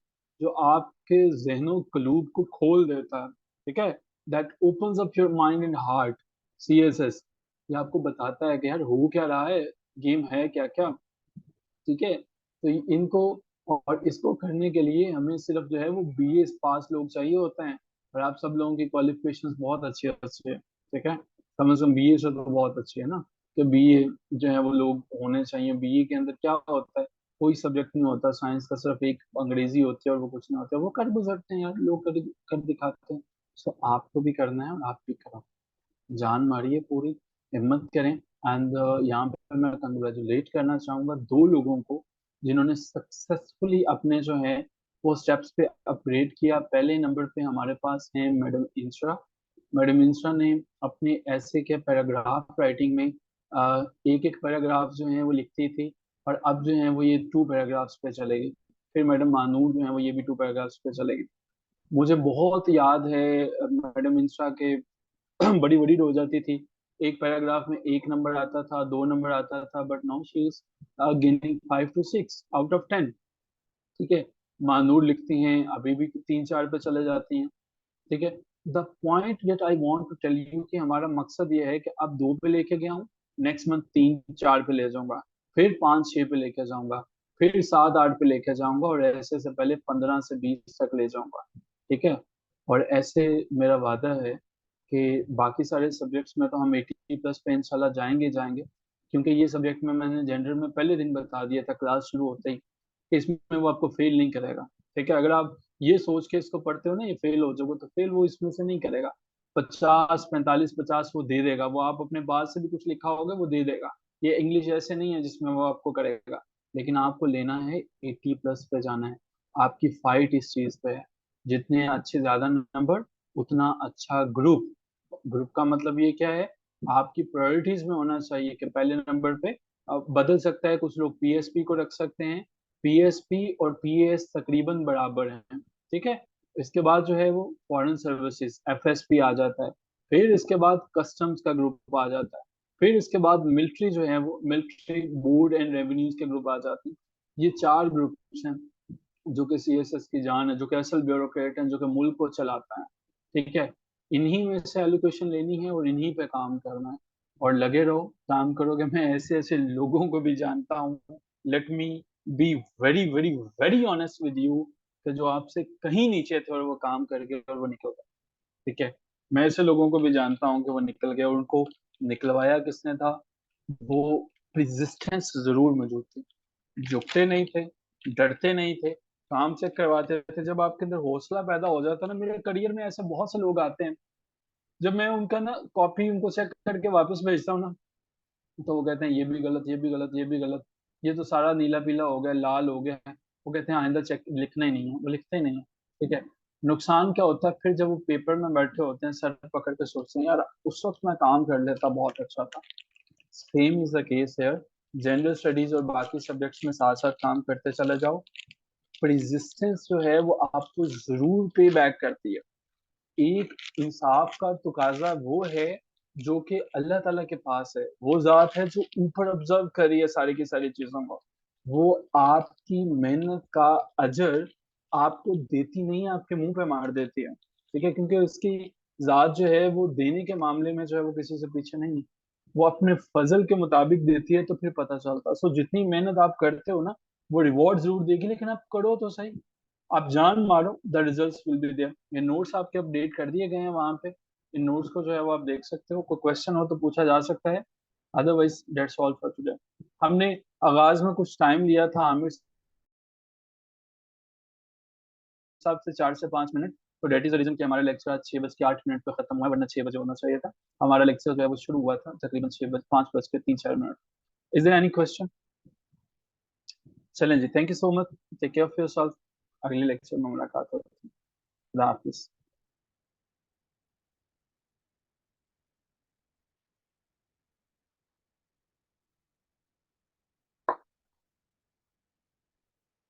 जो आपके जहनों कलूब को खोल देता है, ठीक है। That opens up your mind and heart. CSS ये आपको बताता है कि यार हो क्या रहा है, गेम है क्या क्या, ठीक है। तो इनको, और इसको करने के लिए हमें सिर्फ जो है वो बीए पास लोग चाहिए होते हैं। और आप सब लोगों की क्वालिफिकेशंस बहुत अच्छी अच्छी है, ठीक है। कम से कम बीए से तो बहुत अच्छी है ना, कि बीए जो है वो लोग होने चाहिए। बीए के अंदर क्या होता है, कोई सब्जेक्ट नहीं होता साइंस का, सिर्फ एक अंग्रेजी होती है और वो कुछ नहीं होता, वो कर भी सकते हैं यार लोग, कर दिखाते हैं। सो आपको भी करना है और आप भी करो, जान मारिए पूरी, हिम्मत करें। एंड यहाँ पे मैं कंग्रेचुलेट करना चाहूंगा दो लोगों को जिन्होंने सक्सेसफुली अपने जो है वो स्टेप्स पे अपग्रेड किया। पहले नंबर पे हमारे पास है मैडम इंस्रा। मैडम इंस्रा ने अपने ऐसे के पैराग्राफ राइटिंग में एक एक पैराग्राफ जो है वो लिखती थी, और अब जो है वो ये 2 पैराग्राफ्स पे चलेगी। फिर मैडम मानूर जो है वो ये भी 2 पैराग्राफ्स पे चलेगी। मुझे बहुत याद है मैडम इंस्रा के बड़ी बड़ी हो जाती थी, एक पैराग्राफ में 1 नंबर आता था, 2 नंबर आता था, but now she is gaining 5 to 6 out of 10। ठीक है, मानूर लिखती हैं अभी भी 3-4 पे चले जाती हैं। ठीक है, the point that I want to tell you कि हमारा मकसद ये है कि अब 2 पे लेके गया हूँ, नेक्स्ट मंथ 3-4 पे ले जाऊंगा, फिर 5-6 पे लेके जाऊंगा, फिर 7-8 पे लेके जाऊंगा, और ऐसे से पहले 15 से 20 तक ले जाऊंगा। ठीक है, और ऐसे मेरा वादा है कि बाकी सारे सब्जेक्ट्स में तो हम 80+ पे इंशाल्लाह जाएंगे जाएंगे, क्योंकि ये सब्जेक्ट में मैंने जेंडर में पहले दिन बता दिया था क्लास शुरू होते ही कि इसमें वो आपको फेल नहीं करेगा। ठीक है, अगर आप ये सोच के इसको पढ़ते हो ना ये फेल हो जाओगे, तो फेल वो इसमें से नहीं करेगा। 50, 45, 50 वो दे देगा, वो आप अपने पास से भी कुछ लिखा होगा वो दे देगा। ये इंग्लिश ऐसे नहीं है जिसमें वो आपको करेगा, लेकिन आपको लेना है 80+ पे जाना है। आपकी फाइट इस चीज पे है, जितने अच्छे ज्यादा नंबर उतना अच्छा ग्रुप। ग्रुप का मतलब ये क्या है, आपकी प्रायोरिटीज में होना चाहिए कि पहले नंबर पे बदल सकता है, कुछ लोग पीएसपी को रख सकते हैं, पीएसपी और पीएस तकरीबन बराबर हैं। ठीक है, इसके बाद जो है वो फॉरेन सर्विसेज एफएसपी आ जाता है, फिर इसके बाद कस्टम्स का ग्रुप आ जाता है, फिर इसके बाद मिलिट्री जो है वो मिलिट्री बोर्ड एंड रेवेन्यूज के ग्रुप आ जाते हैं। ये 4 ग्रुप्स हैं जो कि सीएसएस की जान है, जो कि असल ब्यूरोक्रेट है, जो कि मुल्क को चलाता है। ठीक है, इन्हीं में से एलोकेशन लेनी है और इन्हीं पे काम करना है, और लगे रहो, काम करोगे। मैं ऐसे ऐसे लोगों को भी जानता हूँ, let me be very very very honest with you, कि जो आपसे कहीं नीचे थे और वो काम करके और वो निकल गए। ठीक है, मैं ऐसे लोगों को भी जानता हूँ कि वो निकल गए, उनको निकलवाया किसने था, वो रेजिस्टेंस जरूर मौजूद थी, झुकते नहीं थे, डरते नहीं थे, काम चेक करवाते थे। जब आपके अंदर हौसला पैदा हो जाता है ना, मेरे करियर में ऐसे बहुत से लोग आते हैं, जब मैं उनका ना कॉपी उनको चेक करके वापस भेजता हूँ ना, तो वो कहते हैं ये भी गलत, ये भी गलत, ये भी गलत, ये तो सारा नीला पीला हो गया, लाल हो गया है। वो कहते हैं आइंदा चेक लिखना ही नहीं है, वो लिखते ही नहीं है। ठीक है, नुकसान क्या होता है फिर जब वो पेपर में बैठे होते हैं, सर पकड़ के सोचते हैं यार उस वक्त मैं काम कर लेता बहुत अच्छा था। Same is the case hair, general studies और बाकी सब्जेक्ट्स में साथ साथ काम करते चले जाओ, रेजिस्टेंस जो है वो आपको जरूर पे बैक करती है। एक इंसाफ का तकाजा वो है जो कि अल्लाह ताला के पास है, वो जात है जो ऊपर ऑब्जर्व कर रही है सारी की सारी चीजों को। वो आपकी मेहनत का अजर आपको देती नहीं है, आपके मुंह पे मार देती है। ठीक है, क्योंकि उसकी जात जो है वो देने के मामले में जो है वो किसी से पीछे नहीं है, वो अपने फजल के मुताबिक देती है, तो फिर पता चलता है। सो जितनी मेहनत आप करते हो ना, वो रिवॉर्ड जरूर देगी, लेकिन आप करो तो सही, आप जान मारो, the results will be there. ये नोट्स आपके अपडेट कर दिए गए हैं वहां पे, इन नोट्स को जो है वो आप देख सकते हो, कोई क्वेश्चन हो तो पूछा जा सकता है। Otherwise that's all for today. हमने आगाज में कुछ टाइम लिया था आमिर साहब से, 4 से 5 मिनट, तो डेट इज द रीजन कि हमारा लेक्चर आज 6:08 पे खत्म हुआ है, वरना 6 बजे होना चाहिए था। हमारा लेक्चर जो है वो शुरू हुआ था तकरीबन 5:03-4 मिनट। Is there any question? चलें जी, thank you so much, take care of yourself, अगले लेक्चर में मुलाकात होगी। खुदा हाफिज।